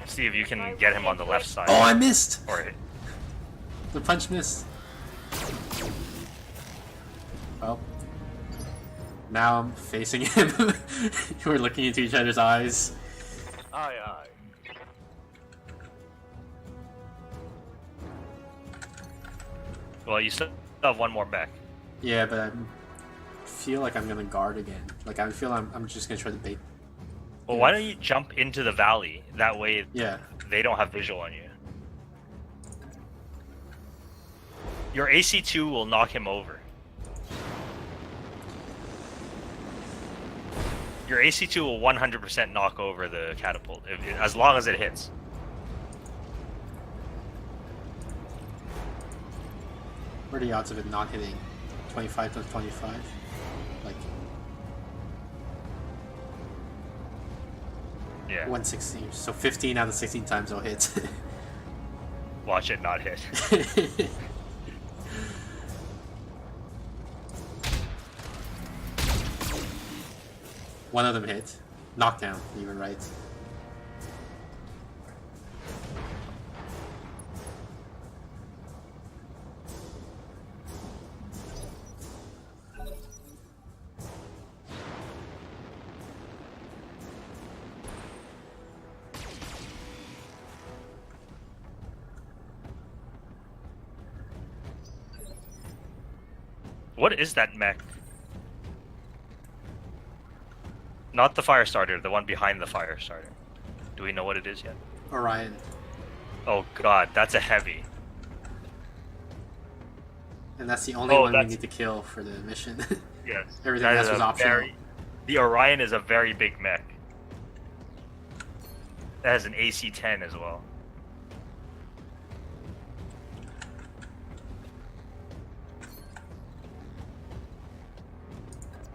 S1: See if you can get him on the left side.
S2: Oh, I missed!
S1: Or
S2: The punch missed. Well, now I'm facing him. We're looking into each other's eyes.
S5: Aye, aye.
S1: well, you still have one more mech.
S2: Yeah, but I feel like I'm gonna guard again. Like I feel I'm just gonna try to bait.
S1: Well, why don't you jump into the valley? That way
S2: Yeah.
S1: they don't have visual on you. Your AC2 will knock him over. Your AC2 will 100% knock over the catapult, as long as it hits.
S2: What are the odds of it not hitting? 25 times 25? Like
S1: Yeah.
S2: 116. So 15 out of 16 times it'll hit.
S1: Watch it not hit.
S2: One of them hit. Knockdown, even right.
S1: What is that mech? Not the fire starter, the one behind the fire starter. Do we know what it is yet?
S2: Orion.
S1: Oh god, that's a heavy.
S2: And that's the only
S1: Oh,
S2: one we
S1: that's-
S2: need to kill for the mission.
S1: Yes.
S2: Everything
S1: that
S2: else
S1: is
S2: was
S1: a
S2: optional.
S1: The Orion is a very big mech. It has an AC-10 as well.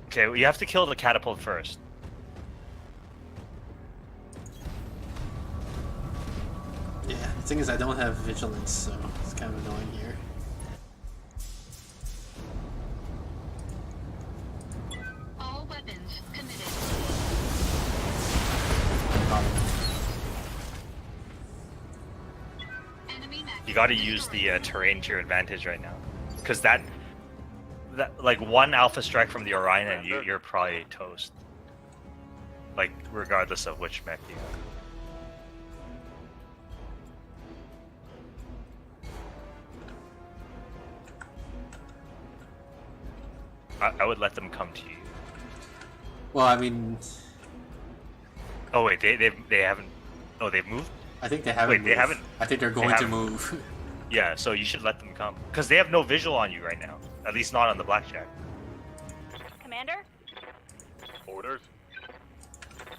S1: Okay, well, you have to kill the catapult first.
S2: Yeah, the thing is I don't have vigilance, so it's kind of annoying here.
S4: All weapons committed. Enemy mech.
S1: You gotta use the terrain to your advantage right now. Because that like one alpha strike from the Orion and you're probably toast. Like, regardless of which mech you have. I would let them come to you.
S2: Well, I mean,
S1: Oh wait, they haven't. Oh, they've moved.
S2: I think they haven't
S1: Wait, they
S2: moved.
S1: haven't-
S2: I think they're
S1: they
S2: going to
S1: haven't.
S2: move.
S1: Yeah, so you should let them come because they have no visual on you right now. At least not on the blackjack.
S6: Commander,
S5: Orders.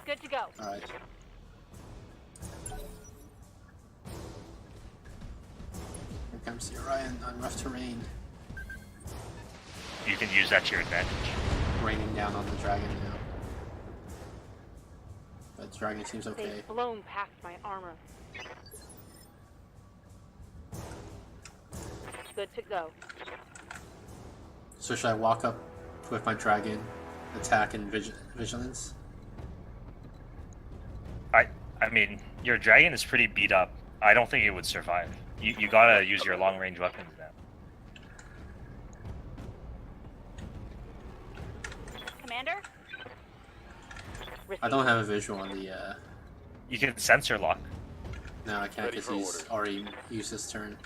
S6: good to go.
S2: Alright. Here comes the Orion on rough terrain.
S1: You can use that to your advantage.
S2: Raining down on the dragon now. But the dragon seems okay.
S6: They've blown past my armor. Good to go.
S2: So should I walk up with my dragon, attack and vigilance?
S1: I mean, your dragon is pretty beat up. I don't think it would survive. You gotta use your long range weapons now.
S6: Commander?
S2: I don't have a visual on the,
S1: You can sensor lock.
S2: no I can't
S5: Ready
S2: because
S5: for
S2: he's
S5: orders.
S2: already used his turn.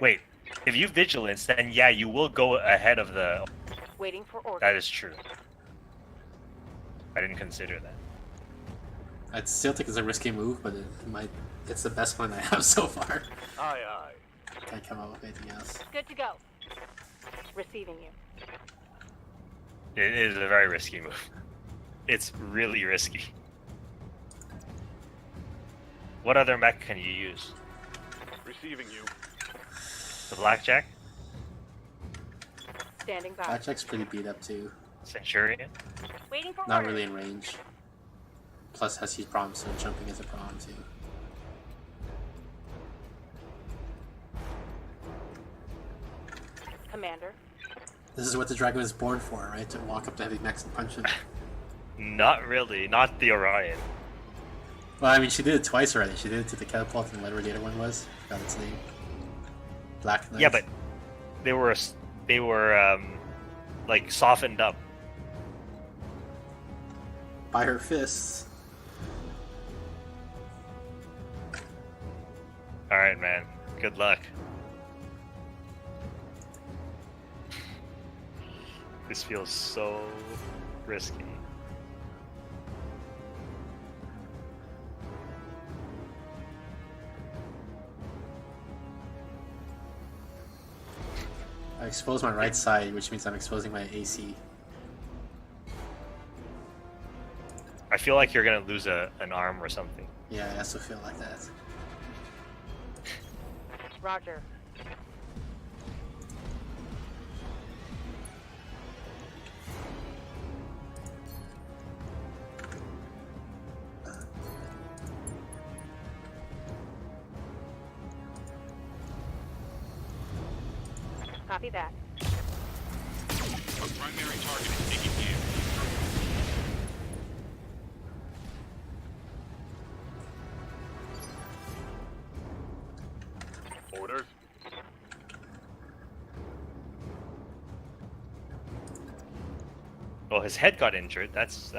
S1: Wait, if you vigilance, then yeah, you will go ahead of the.
S6: Waiting for orders.
S1: That is true. I didn't consider that.
S2: I still think it's a risky move, but it's the best one I have so far.
S5: Aye, aye.
S2: Can't come up with anything else.
S6: Good to go. Receiving you.
S1: It is a very risky move. It's really risky. What other mech can you use?
S5: Receiving you.
S1: The Blackjack?
S6: Standing by.
S2: Blackjack's pretty beat up too.
S1: Centurion?
S6: Waiting for
S2: Not
S6: orders.
S2: really in range. Plus has huge problems, so jumping is a problem too.
S6: Commander.
S2: This is what the dragon was born for, right? To walk up to heavy mechs and punch them.
S1: Not really. Not the Orion.
S2: Well, I mean, she did it twice already. She did it to the catapult and whatever the other one was. Forgot its name. Black Knight.
S1: Yeah, but they were like softened up.
S2: by her fists.
S1: All right, man. Good luck. This feels so risky.
S2: I expose my right side, which means I'm exposing my AC.
S1: I feel like you're gonna lose an arm or something.
S2: Yeah, I also feel like that.
S6: Roger. Copy that.
S7: Our primary target is taking damage.
S5: Orders.
S1: Well, his head got injured. That's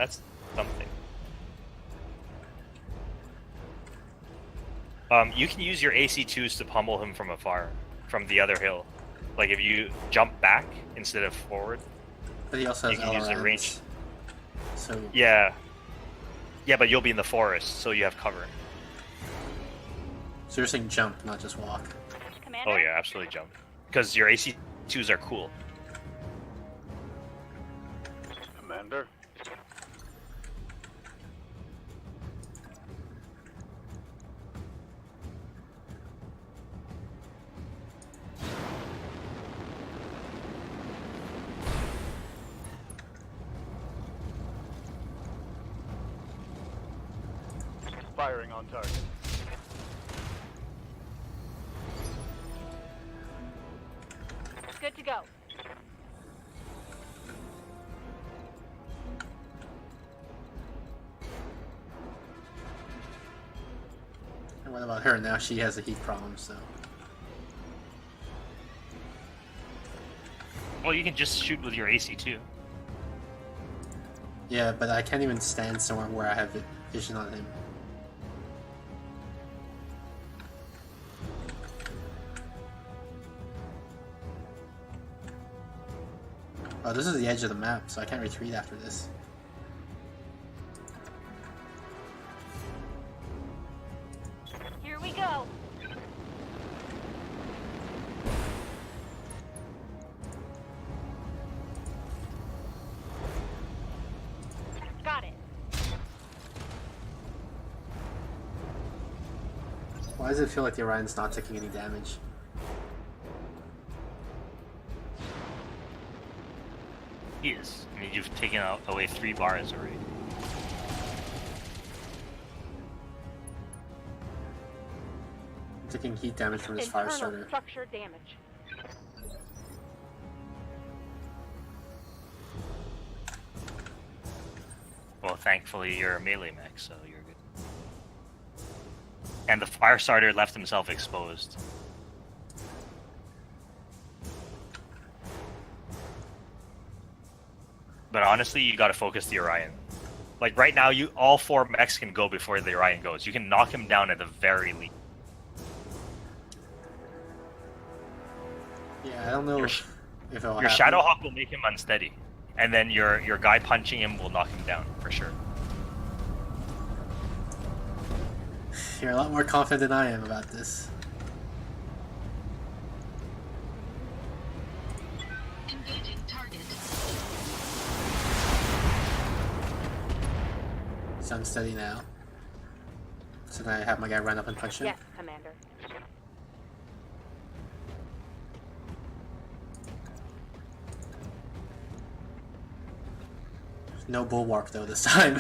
S1: something. You can use your AC2s to pummel him from afar, from the other hill. Like if you jump back instead of forward.
S2: But he also has
S1: You can use the
S2: LRMs,
S1: range.
S2: So
S1: Yeah. Yeah, but you'll be in the forest, so you have cover.
S2: so you're saying jump, not just walk.
S6: Commander?
S1: Oh yeah, absolutely jump. Because your AC2s are cool.
S5: Commander. Firing on target.
S6: Good to go.
S2: And what about her? Now she has a heat problem, so...
S1: Well, you can just shoot with your AC2.
S2: Yeah, but I can't even stand somewhere where I have vision on him. Oh, this is the edge of the map, so I can't retreat after this.
S6: Here we go. Got it.
S2: Why does it feel like the Orion's not taking any damage?
S1: He is. I mean, you've taken away 3 bars already.
S2: Taking heat damage from his fire
S6: Internal
S2: starter.
S6: structure damage.
S1: Well, thankfully you're a melee mech, so you're good. And the fire starter left himself exposed. But honestly, you gotta focus the Orion. Like right now, all 4 mechs can go before the Orion goes. You can knock him down at the very least.
S2: I don't know
S1: Your
S2: if it'll
S1: Your
S2: happen.
S1: Shadowhawk will make him unsteady, and then your guy punching him will knock him down for sure.
S2: You're a lot more confident than I am about this.
S4: Engaging target.
S2: It's unsteady now. So then I have my guy run up and punch him.
S6: Yes, Commander.
S2: No bulwark though this time.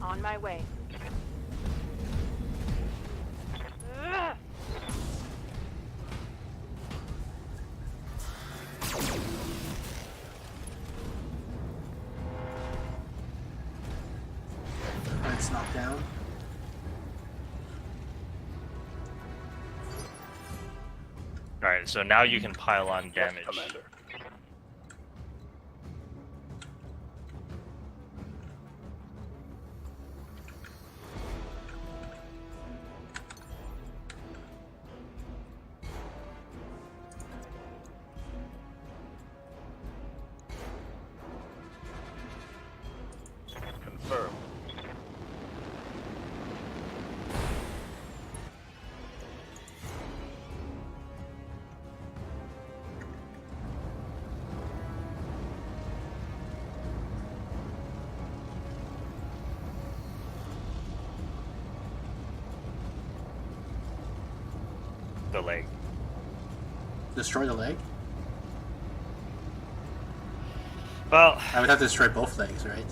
S6: On my way. Ugh.
S2: It's knocked down.
S1: Alright, so now you can pile on damage.
S5: Commander. Confirmed.
S1: The leg.
S2: Destroy the leg?
S1: Well,
S2: I would have to destroy both legs, right?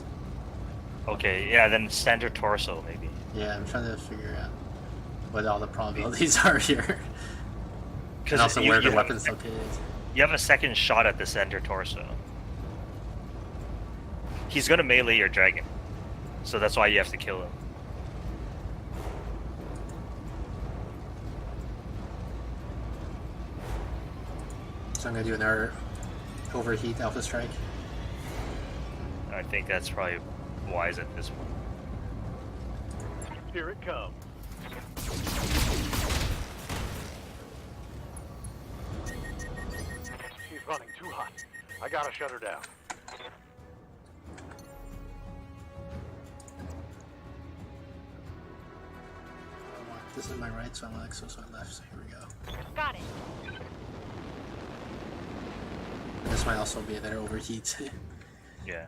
S1: okay, yeah, then center torso maybe.
S2: Yeah, I'm trying to figure out what all the probabilities are here. And also where the weapon's located.
S1: You have a second shot at the center torso. He's gonna melee your dragon, so that's why you have to kill him.
S2: So I'm gonna do another overheat alpha strike.
S1: I think that's probably wise at this point.
S5: Here it comes. She's running too hot. I gotta shut her down.
S2: This is my right, so I'm on Exos my left, so here we go.
S6: Got it.
S2: This might also be another overheat.
S1: Yeah.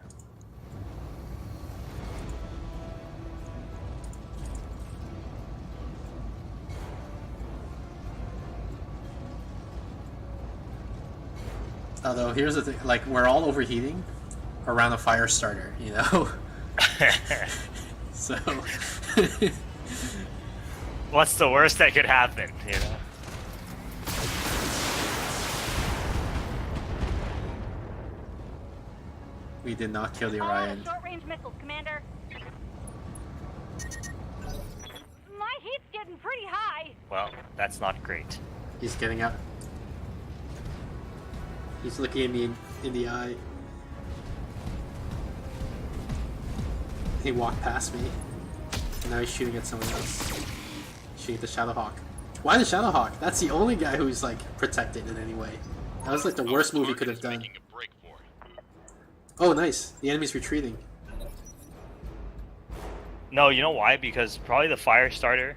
S2: Although here's the thing, like we're all overheating around a fire starter, you know? So
S1: What's the worst that could happen, you know?
S2: we did not kill the
S6: All out
S2: Orion.
S6: of short-range missiles, Commander. My heat's getting pretty high.
S1: Well, that's not great.
S2: He's getting up. He's looking at me in the eye. He walked past me. And now he's shooting at someone else. Shooting at the Shadowhawk. Why the Shadowhawk? That's the only guy who's like protected in any way. That was like the worst move he could have done.
S7: Making a break for it.
S2: Oh, nice. The enemy's retreating.
S1: No, you know why? Because probably the fire starter.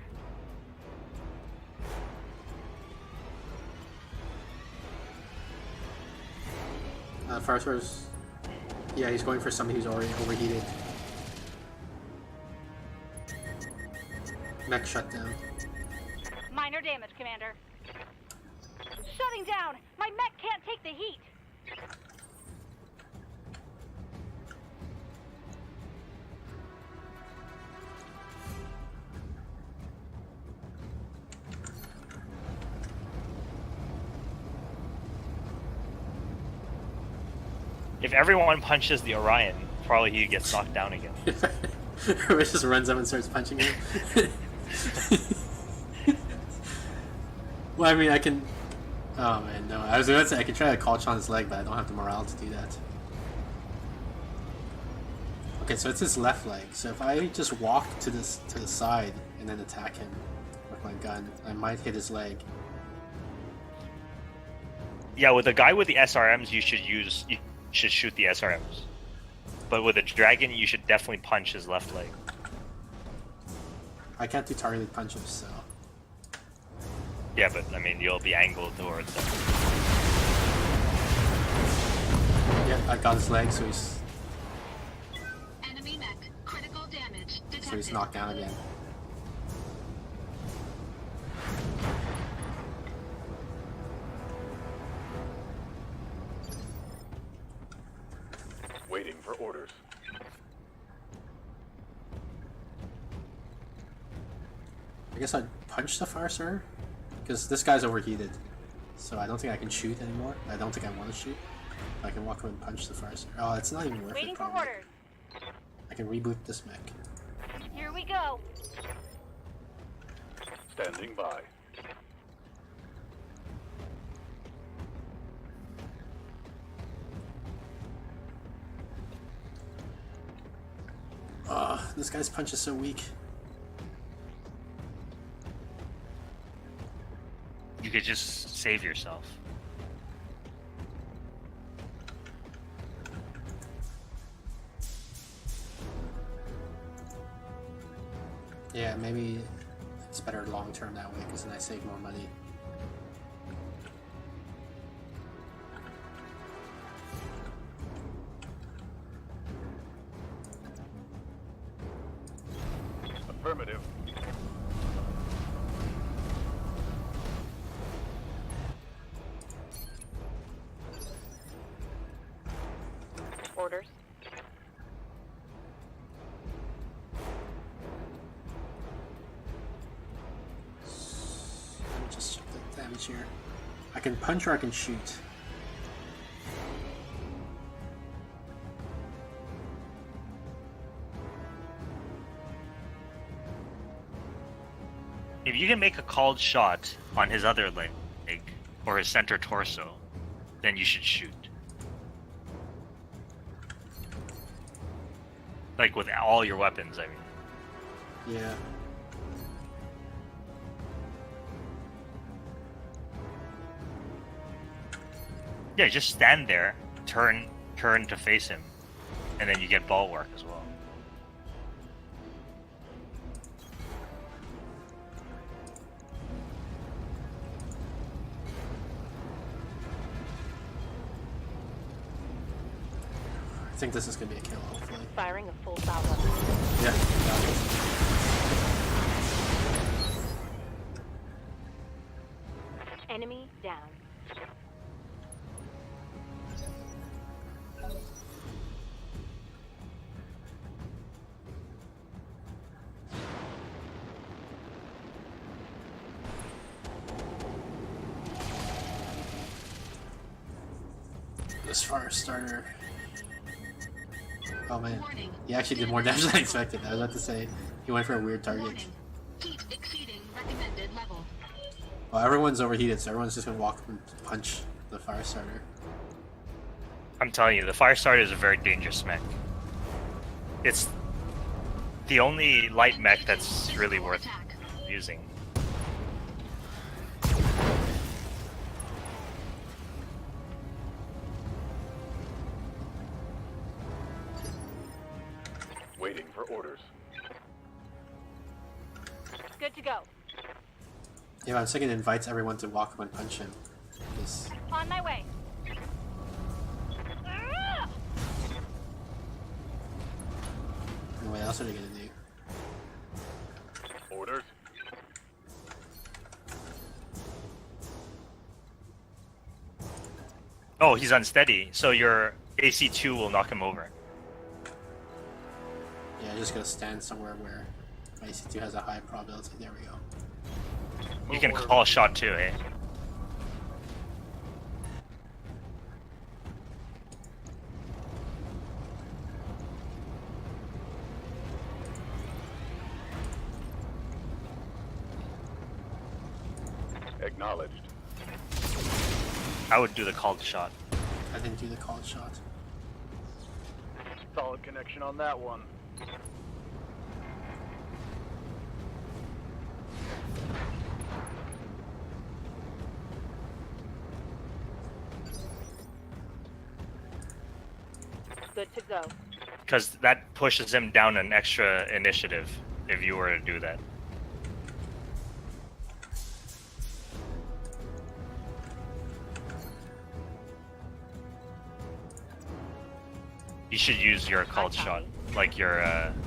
S2: Fire starters. Yeah, he's going for somebody who's already overheated. Mech shutdown.
S6: Minor damage, Commander. Shutting down. My mech can't take the heat.
S1: If everyone punches the Orion, probably he gets knocked down again.
S2: Everybody just runs up and starts punching him. Well, I mean, I can... Oh man, no. I was going to say I can try to call on his leg, but I don't have the morale to do that. Okay, so it's his left leg. So if I just walk to the side and then attack him with my gun. I might hit his leg.
S1: Yeah, with the guy with the SRMs, you should shoot the SRMs. But with a dragon, you should definitely punch his left leg.
S2: I can't do targeted punches, so.
S1: Yeah, but I mean, you'll be angled towards them.
S2: Yeah, I got his leg, so he's
S4: Enemy mech. Critical damage detected.
S2: so he's knocked down again.
S5: Waiting for orders.
S2: I guess I'd punch the fire starter because this guy's overheated, so I don't think I can shoot anymore. I don't think I want to shoot. I can walk up and punch the fire starter. Oh, it's not even worth
S6: Waiting
S2: it.
S6: for
S2: Probably.
S6: orders.
S2: I can reboot this mech.
S6: Here we go.
S5: Standing by.
S2: This guy's punch is so weak.
S1: You could just save yourself.
S2: Yeah, maybe it's better long term that way because then I save more money.
S5: Affirmative.
S6: Orders.
S2: Let me just check the damage here. I can punch or I can shoot.
S1: If you can make a called shot on his other leg or his center torso, then you should shoot. Like with all your weapons, I mean.
S2: Yeah.
S1: Yeah, just stand there, turn to face him, and then you get ball work as well.
S2: I think this is gonna be a kill, hopefully.
S6: Firing a full salvo.
S2: Yeah.
S6: Enemy down.
S2: This fire starter. Oh man,
S4: Warning.
S2: he actually did more damage than I expected. I was about to say he went for a weird target.
S4: Warning. Heat exceeding recommended level.
S2: Well, everyone's overheated, so everyone's just gonna walk up and punch the fire starter.
S1: I'm telling you, the fire starter is a very dangerous mech. It's the only light mech that's really worth
S4: Attack.
S1: using.
S5: Waiting for orders.
S6: Good to go.
S2: Yeah, I'm second invites everyone to walk up and punch him. Just
S6: On my way. Ah!
S2: what else are they gonna do?
S5: Orders.
S1: Oh, he's unsteady, so your AC2 will knock him over.
S2: Yeah, I'm just gonna stand somewhere where my AC2 has a high probability. There we go.
S1: You can call a shot too, eh?
S5: Acknowledged.
S1: I would do the called shot.
S2: I didn't do the called shot.
S5: Solid connection on that one.
S6: Good to go.
S1: Because that pushes him down an extra initiative if you were to do that. You should use your called shot, like your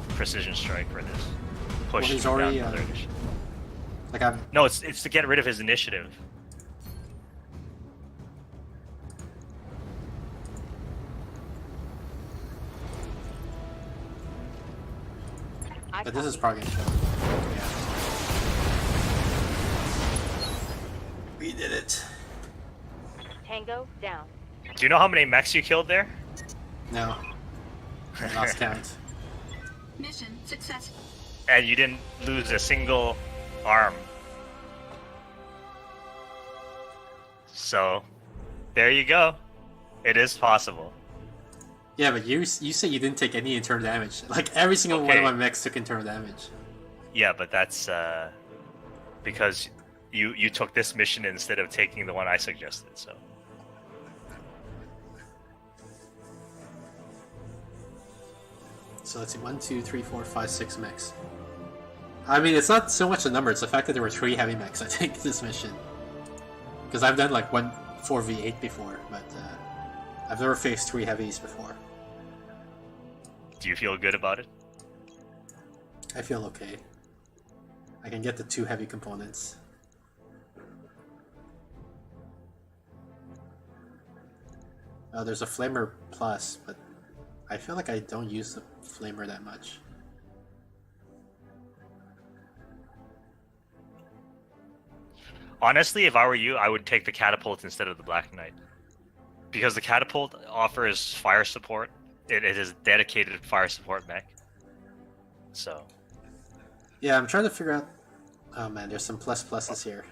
S1: precision strike for this. Push
S2: he's
S1: down
S2: already,
S1: another initiative.
S2: Like I'm.
S1: No, it's to get rid of his initiative.
S2: But this is probably gonna kill. Yeah. We did it.
S6: Tango down.
S1: Do you know how many mechs you killed there?
S2: No. I lost count.
S4: Mission successful.
S1: And you didn't lose a single arm. So, there you go. It is possible.
S2: Yeah, but you say you didn't take any internal damage. Like every single one of
S1: Okay.
S2: my mechs took internal damage.
S1: Yeah, but that's because you took this mission instead of taking the one I suggested. So
S2: So let's see, 1, 2, 3, 4, 5, 6 mechs. I mean, it's not so much the number; it's the fact that there were 3 heavy mechs. I think this mission, because I've done like 4v8 before, but I've never faced 3 heavies before.
S1: do you feel good about it?
S2: I feel okay. I can get the 2 heavy components. There's a flamer plus, but I feel like I don't use the flamer that much.
S1: Honestly, if I were you, I would take the catapult instead of the Black Knight. Because the catapult offers fire support. It is dedicated fire support mech. So,
S2: Yeah, I'm trying to figure out. Oh man, there's some pluses here.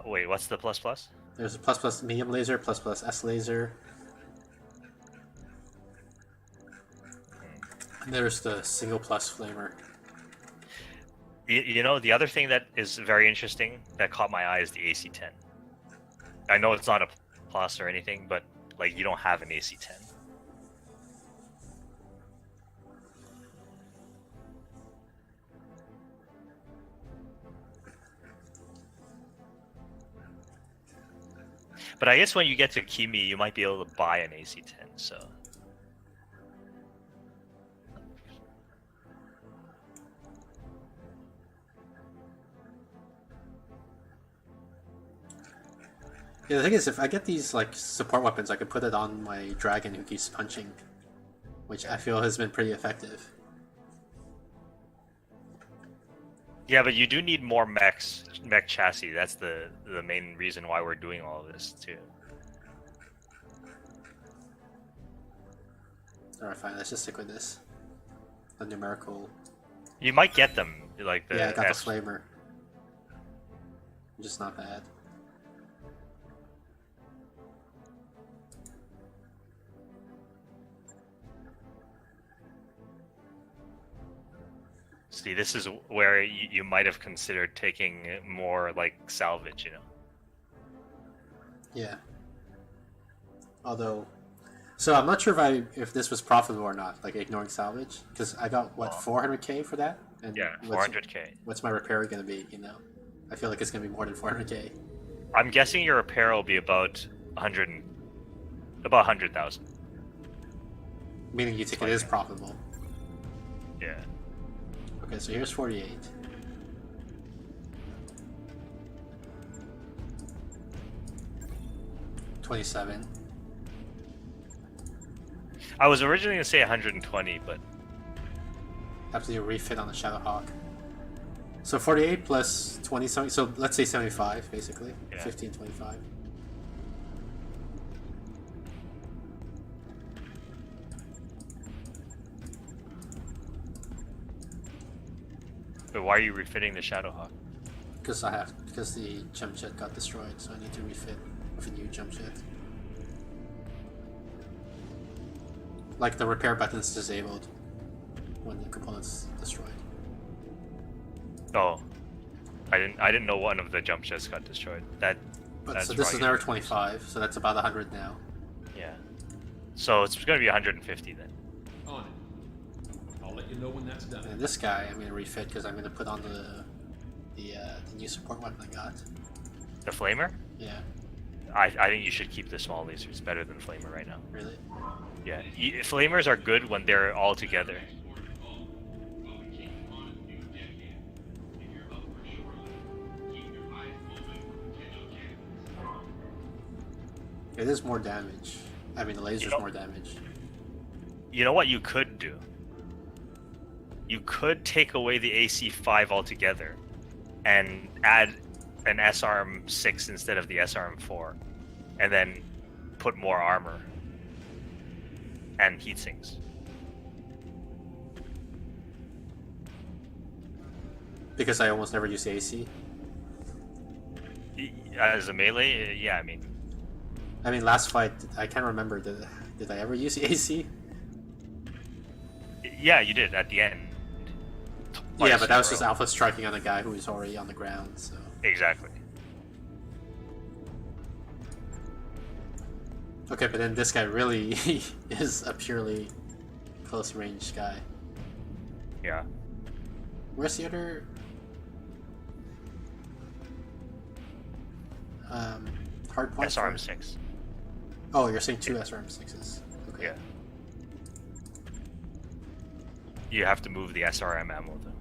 S1: wait, what's the plus plus?
S2: There's a plus medium laser, plus S laser. And there's the single plus flamer.
S1: You know, the other thing that is very interesting that caught my eye is the AC-10. I know it's not a plus or anything, but like you don't have an AC-10. But I guess when you get to Kimi, you might be able to buy an AC-10, so...
S2: Yeah, the thing is, if I get these like support weapons, I could put it on my dragon who keeps punching, which I feel has been pretty effective.
S1: Yeah, but you do need more mech chassis. That's the main reason why we're doing all of this, too.
S2: Alright, fine, let's just stick with this. The numerical...
S1: You might get them, like the...
S2: Yeah, I got
S1: S-
S2: the flamer. Just not bad.
S1: See, this is where you might have considered taking more, like, salvage, you know?
S2: Yeah. Although... So I'm not sure if this was profitable or not, like ignoring salvage, because I got, what, 400k for that? And
S1: Yeah,
S2: what's-
S1: 400k.
S2: What's my repair going to be, you know? I feel like it's going to be more than 400k.
S1: I'm guessing your repair will be about 100,000.
S2: Meaning you think it is profitable.
S1: Yeah.
S2: Okay, so here's 48. $27.
S1: I was originally going to say 120, but
S2: Have to do a refit on the Shadowhawk. So 48 plus 20 something, so let's say 75 basically.
S1: Yeah.
S2: 15, 25.
S1: why are you refitting the Shadowhawk?
S2: Because the jump jet got destroyed, so I need to refit with a new jump jet. Like the repair button's disabled when the component's destroyed.
S1: Oh, I didn't know one of the jump jets got destroyed.
S2: But
S1: That's
S2: so this is
S1: probably
S2: another
S1: gonna-
S2: 25, so that's about 100 now.
S1: Yeah. So it's going to be 150 then.
S8: On it. I'll let you know when that's done.
S2: And this guy I'm gonna refit because I'm gonna put on the new support weapon I got.
S1: The flamer?
S2: Yeah,
S1: I think you should keep the small laser. It's better than flamer right now.
S2: really.
S1: Yeah, flamers are good when they're all together.
S2: It is more damage. I mean, the laser's more damage.
S1: You know what you could do? You could take away the AC5 altogether and add an SRM 6 instead of the SRM 4, and then put more armor and heat sinks.
S2: Because I almost never use AC.
S1: As a melee, yeah,
S2: I mean, last fight, I can't remember. Did I ever use AC?
S1: yeah, you did at the end.
S2: Yeah,
S1: Twice
S2: but that was
S1: in a
S2: just
S1: row.
S2: alpha striking on a guy who was already on the ground, so...
S1: Exactly.
S2: Okay, but then this guy really is a purely close-range guy.
S1: Yeah.
S2: Where's the other... hard point?
S1: SRM 6.
S2: Oh, you're saying two SRM6s. Okay.
S1: Yeah. You have to move the SRM ammo though.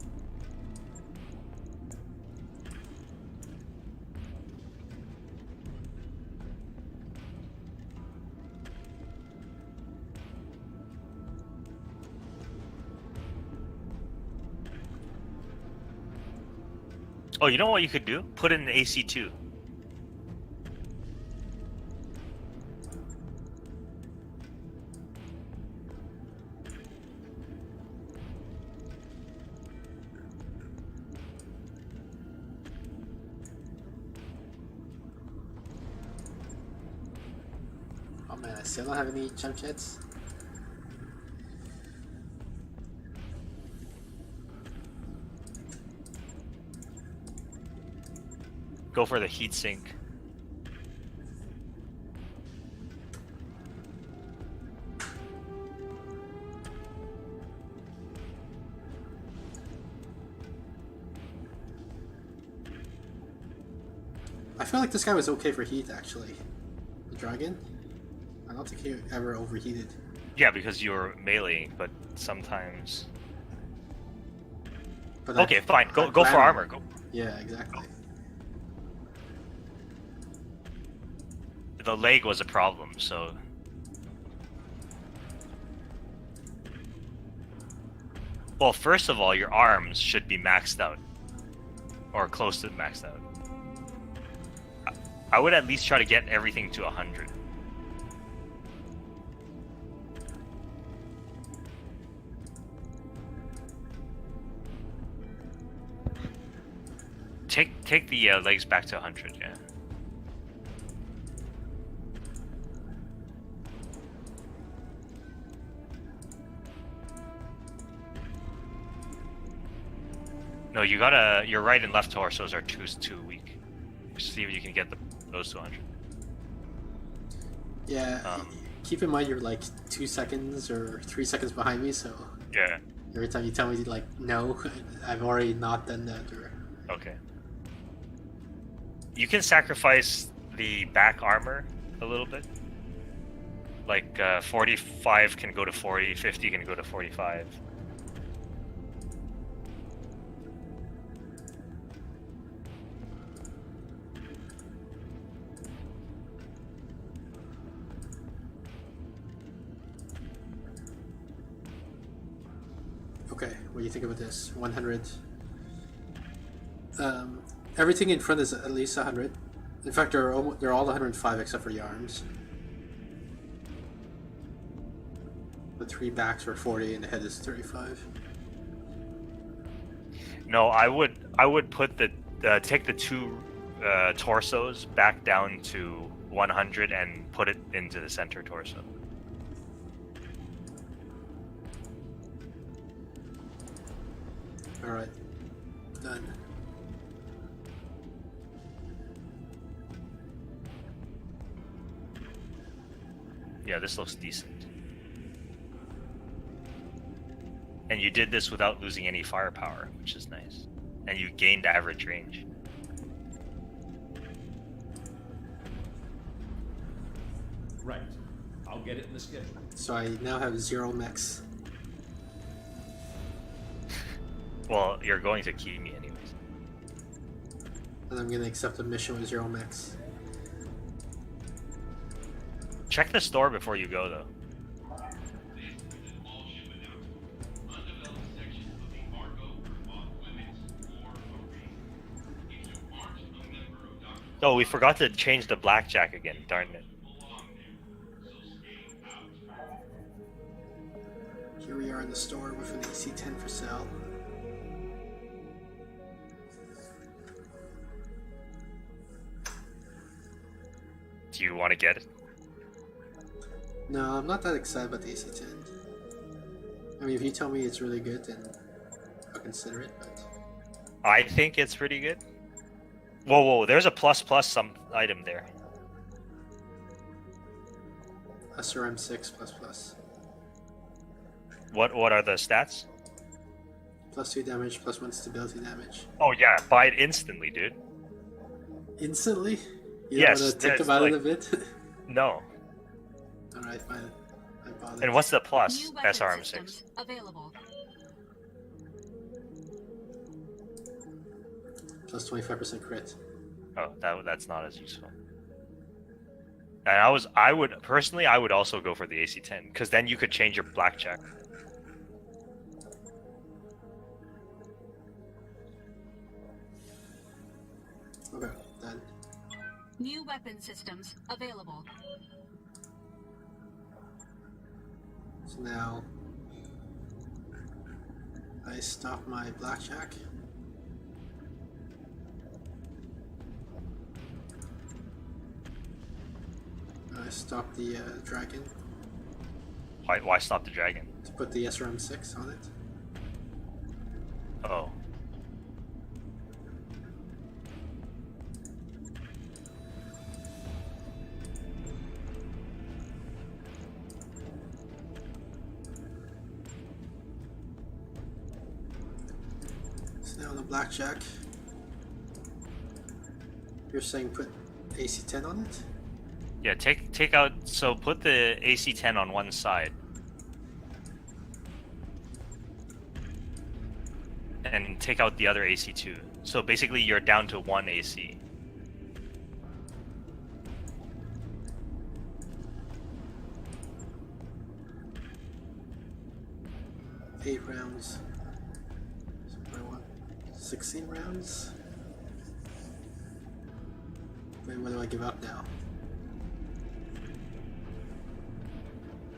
S1: Oh, you know what you could do? Put in an AC2.
S2: Oh man, I still don't have any jump jets.
S1: Go for the heat sink.
S2: I feel like this guy was okay for heat, actually. The dragon? I don't think he ever overheated.
S1: Yeah, because you're meleeing, but sometimes.
S2: But
S1: Okay, fine. Go for
S2: glamour.
S1: armor. Go.
S2: Yeah, exactly.
S1: The leg was a problem, so. Well, first of all, your arms should be maxed out, or close to maxed out. I would at least try to get everything to 100. Take the legs back to 100, yeah. No, you gotta. Your right and left torsos are too weak. See if you can get those to 100.
S2: Yeah, keep in mind you're like 2 seconds or 3 seconds behind me, so
S1: Yeah.
S2: every time you tell me like no, I've already not done that. Or
S1: Okay. You can sacrifice the back armor a little bit. Like 45 can go to 40, 50 can go to 45.
S2: okay, what do you think about this? 100. Everything in front is at least 100. In fact, they're all 105 except for the arms. The 3 backs are 40 and the head is 35.
S1: No, I would put the take the 2 torsos back down to 100 and put it into the center torso.
S2: Alright, done.
S1: Yeah, this looks decent. And you did this without losing any firepower, which is nice. And you gained average range.
S8: Right. I'll get it in the schedule.
S2: So I now have 0 mechs.
S1: Well, you're going to key me anyways.
S2: And I'm gonna accept a mission with 0 mechs.
S1: Check the store before you go, though. Oh, we forgot to change the blackjack again, darn it.
S2: Here we are in the store with an AC-10 for sale.
S1: Do you want to get it?
S2: No, I'm not that excited about the AC-10. I mean, if you tell me it's really good, then I'll consider it, but...
S1: I think it's pretty good. Whoa, whoa, there's a plus some item there.
S2: SRM6++.
S1: What are the stats?
S2: +2 damage, +1 stability damage.
S1: Oh yeah, buy it instantly, dude.
S2: Instantly? You
S1: Yes,
S2: don't want to think
S1: it's
S2: about it
S1: like-
S2: a bit?
S1: No.
S2: Alright, fine. I bought it.
S1: And what's the plus?
S4: New weapon
S1: SRM6.
S4: systems available.
S2: Plus 25% crit.
S1: Oh, that's not as useful. And I would personally, I would also go for the AC-10 because then you could change your blackjack.
S2: Okay, done.
S4: New weapon systems available.
S2: So now I stop my blackjack. I stop the dragon
S1: Why stop the dragon?
S2: to put the SRM6 on it.
S1: Oh.
S2: So now on the blackjack, you're saying put AC-10 on it?
S1: Yeah, take out. So put the AC-10 on one side, and take out the other AC-2. So basically, you're down to 1 AC.
S2: Eight rounds. So what do I want? 16 rounds? Wait, what do I give up now?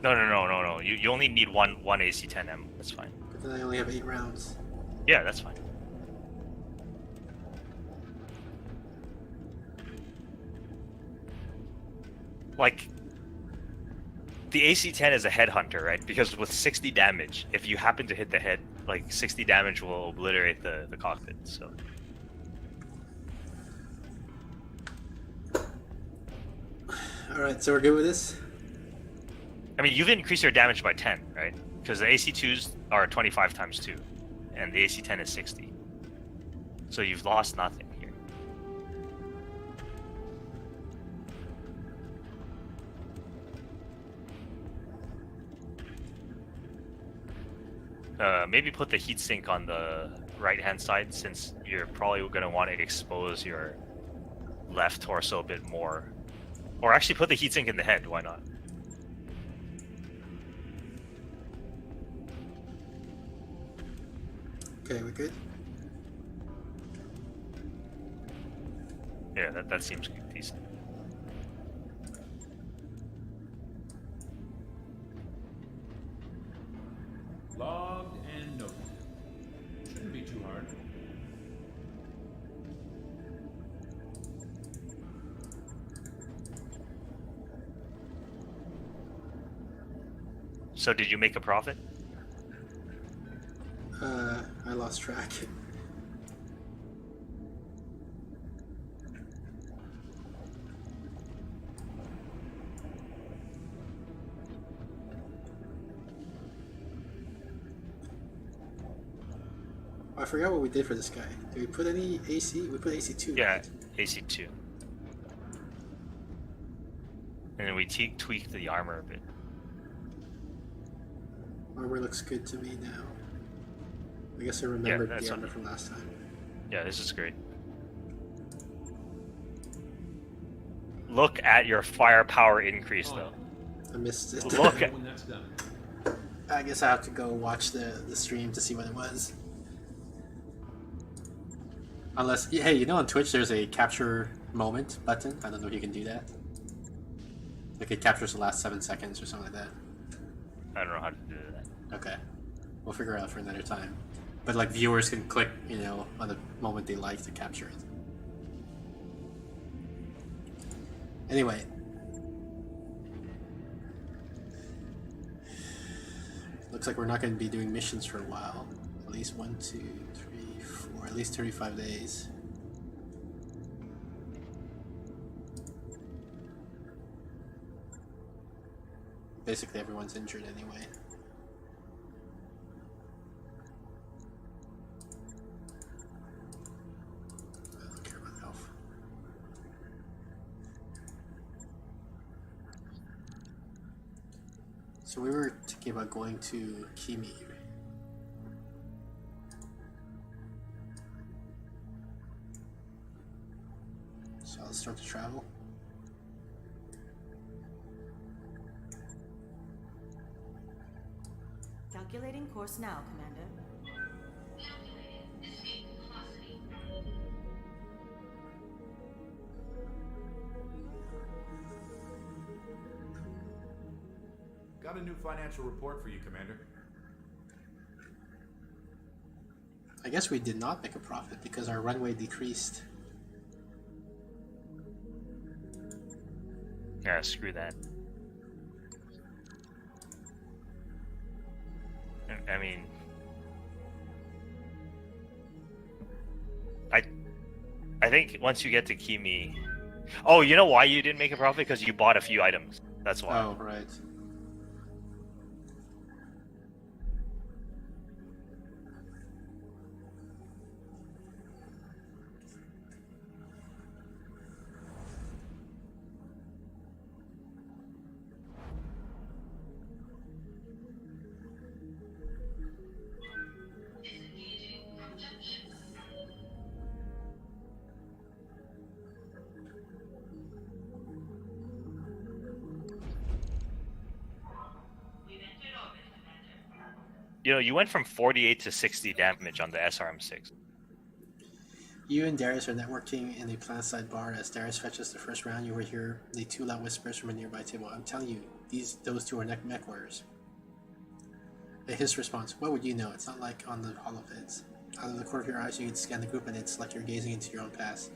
S1: No. You only need one AC-10M. That's fine.
S2: But then I only have 8 rounds.
S1: Yeah, that's fine. Like, the AC-10 is a headhunter, right? Because with 60 damage, if you happen to hit the head, like 60 damage will obliterate the cockpit. So
S2: Alright, so we're good with this?
S1: I mean, you've increased your damage by 10, right? Because the AC-2s are 25 times 2, and the AC-10 is 60. So you've lost nothing here. Maybe put the heatsink on the right-hand side, since you're probably going to want to expose your left torso a bit more. Or actually put the heatsink in the head, why not?
S2: Okay, we're good?
S1: Yeah, that seems decent.
S8: Logged and noted. Shouldn't be too hard.
S1: So did you make a profit?
S2: I lost track. forgot what we did for this guy. Did we put any AC? We put AC2.
S1: Yeah,
S2: Right?
S1: AC2. And then we tweaked the armor a bit.
S2: Armor looks good to me now. I guess I remembered
S1: that's
S2: the armor
S1: what-
S2: from last time.
S1: Yeah, this is great. Look at your firepower increase, though.
S2: I missed it.
S1: Look at-
S8: When that's done.
S2: I guess I have to go watch the stream to see what it was. Unless, hey, you know on Twitch there's a capture moment button. I don't know if you can do that. Like it captures the last 7 seconds or something like that.
S1: I don't know how to do that.
S2: Okay, we'll figure it out for another time. But like viewers can click, you know, on the moment they like to capture it. Anyway. Looks like we're not going to be doing missions for a while. At least 1, 2, 3, 4, at least 35 days. Basically everyone's injured anyway. I don't care about health. So we were thinking about going to Kimi. So let's start to travel.
S9: Calculating course now, Commander.
S3: Got a new financial report for you, Commander.
S2: I guess we did not make a profit because our runway decreased.
S1: Yeah, screw that. I mean, I think once you get to Kimi. Oh, you know why you didn't make a profit? Because you bought a few items. That's why.
S2: Oh, right.
S1: You know, you went from 48 to 60 damage on the SRM6.
S2: You and Darius are networking in the planet-side bar. As Darius fetches the first round, you will hear the two loud whispers from a nearby table. I'm telling you, those two are mech warriors. His response, what would you know? It's not like on the holovids. Out of the corner of your eyes, you can scan the group and it's like you're gazing into your own past.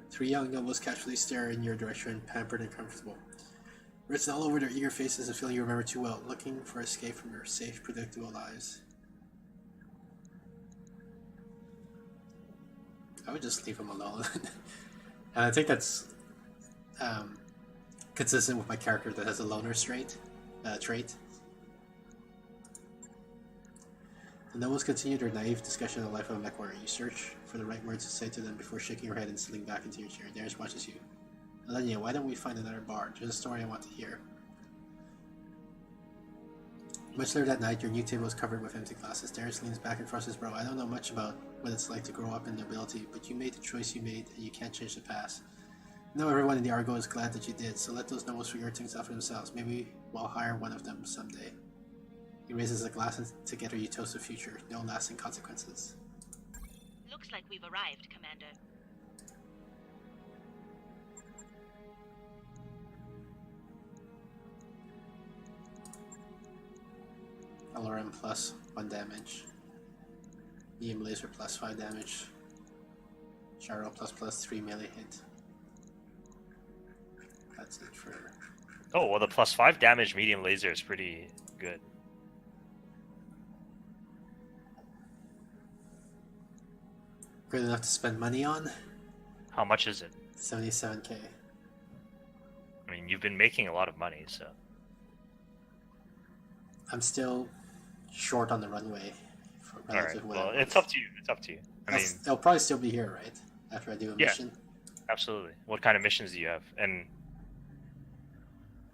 S2: Three young nobles casually stare in your direction, pampered and comfortable. Written all over their eager faces, a feeling you remember too well, looking for escape from your safe, predictable lives. I would just leave him alone. And I think that's consistent with my character that has a loner trait. The nobles continue their naive discussion of the life of a mech warrior. You search for the right words to say to them before shaking your head and settling back into your chair. Darius watches you. Alenia, why don't we find another bar? There's a story I want to hear. Much later that night, your new table is covered with empty glasses. Darius leans back and frosts his brow. I don't know much about what it's like to grow up in nobility, but you made the choice you made, and you can't change the past. I know everyone in the Argo is glad that you did, so let those nobles figure things out for themselves. Maybe we'll hire one of them someday. He raises a glass and together you toast the future. No lasting consequences.
S9: Looks like we've arrived, Commander.
S2: LRM plus 1 damage. EM laser plus 5 damage. Gyro plus 3 melee hit. That's it for...
S1: Oh, well, the +5 damage medium laser is pretty good.
S2: Good enough to spend money on?
S1: How much is it?
S2: 77k.
S1: I mean, you've been making a lot of money, so.
S2: I'm still short on the runway
S1: All
S2: relative
S1: right.
S2: what
S1: Well,
S2: I
S1: it's
S2: want.
S1: up to you. It's up to you. I mean,
S2: It'll probably still be here, right? After I do a
S1: Yeah.
S2: mission.
S1: absolutely. What kind of missions do you have? And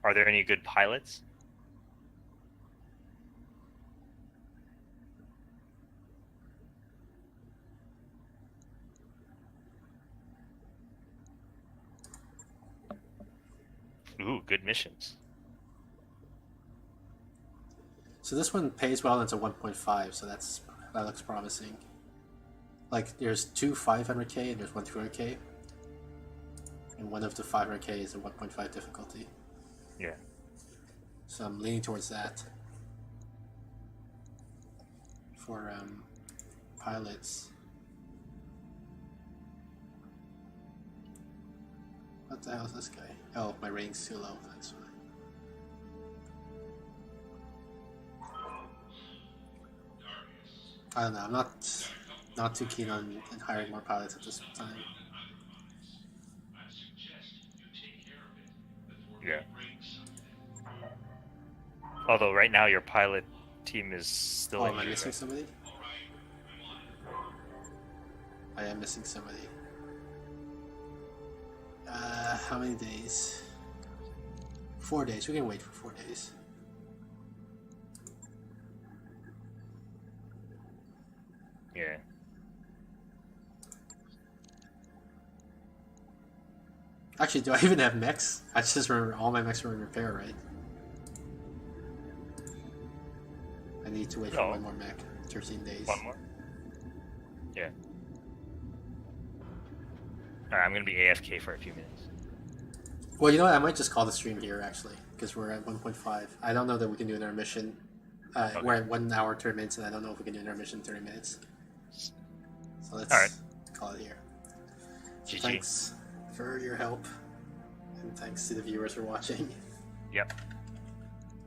S1: are there any good pilots? Ooh, good missions.
S2: So this one pays well, and it's a 1.5, so that looks promising. Like, there's two 500k and there's one 200k. And one of the 500k is a 1.5 difficulty.
S1: Yeah.
S2: So I'm leaning towards that. For pilots. What the hell is this guy? Oh, my rating's too low, that's why. I don't know, I'm not too keen on hiring more pilots at this time.
S1: Yeah. Although right now your pilot team is still
S2: Oh, am I
S1: injured.
S2: missing
S1: Right?
S2: somebody? I am missing somebody. How many days? 4 days. We can wait for 4 days.
S1: Yeah.
S2: Actually, do I even have mechs? I just remember all my mechs were in repair, right? I need to wait for
S1: No.
S2: one more mech. 13 days.
S1: One more. Yeah. All right, I'm gonna be AFK for a few minutes.
S2: Well, you know what? I might just call the stream here, actually, because we're at 1.5. I don't know that we can do an intermission.
S1: Okay.
S2: We're at 1 hour, 30 minutes, and I don't know if we can do an intermission in 30 minutes. So let's
S1: All right.
S2: call it here. So
S1: GG.
S2: thanks for your help, and thanks to the viewers for watching.
S1: Yep.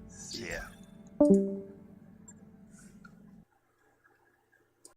S2: See
S1: See ya.
S2: ya.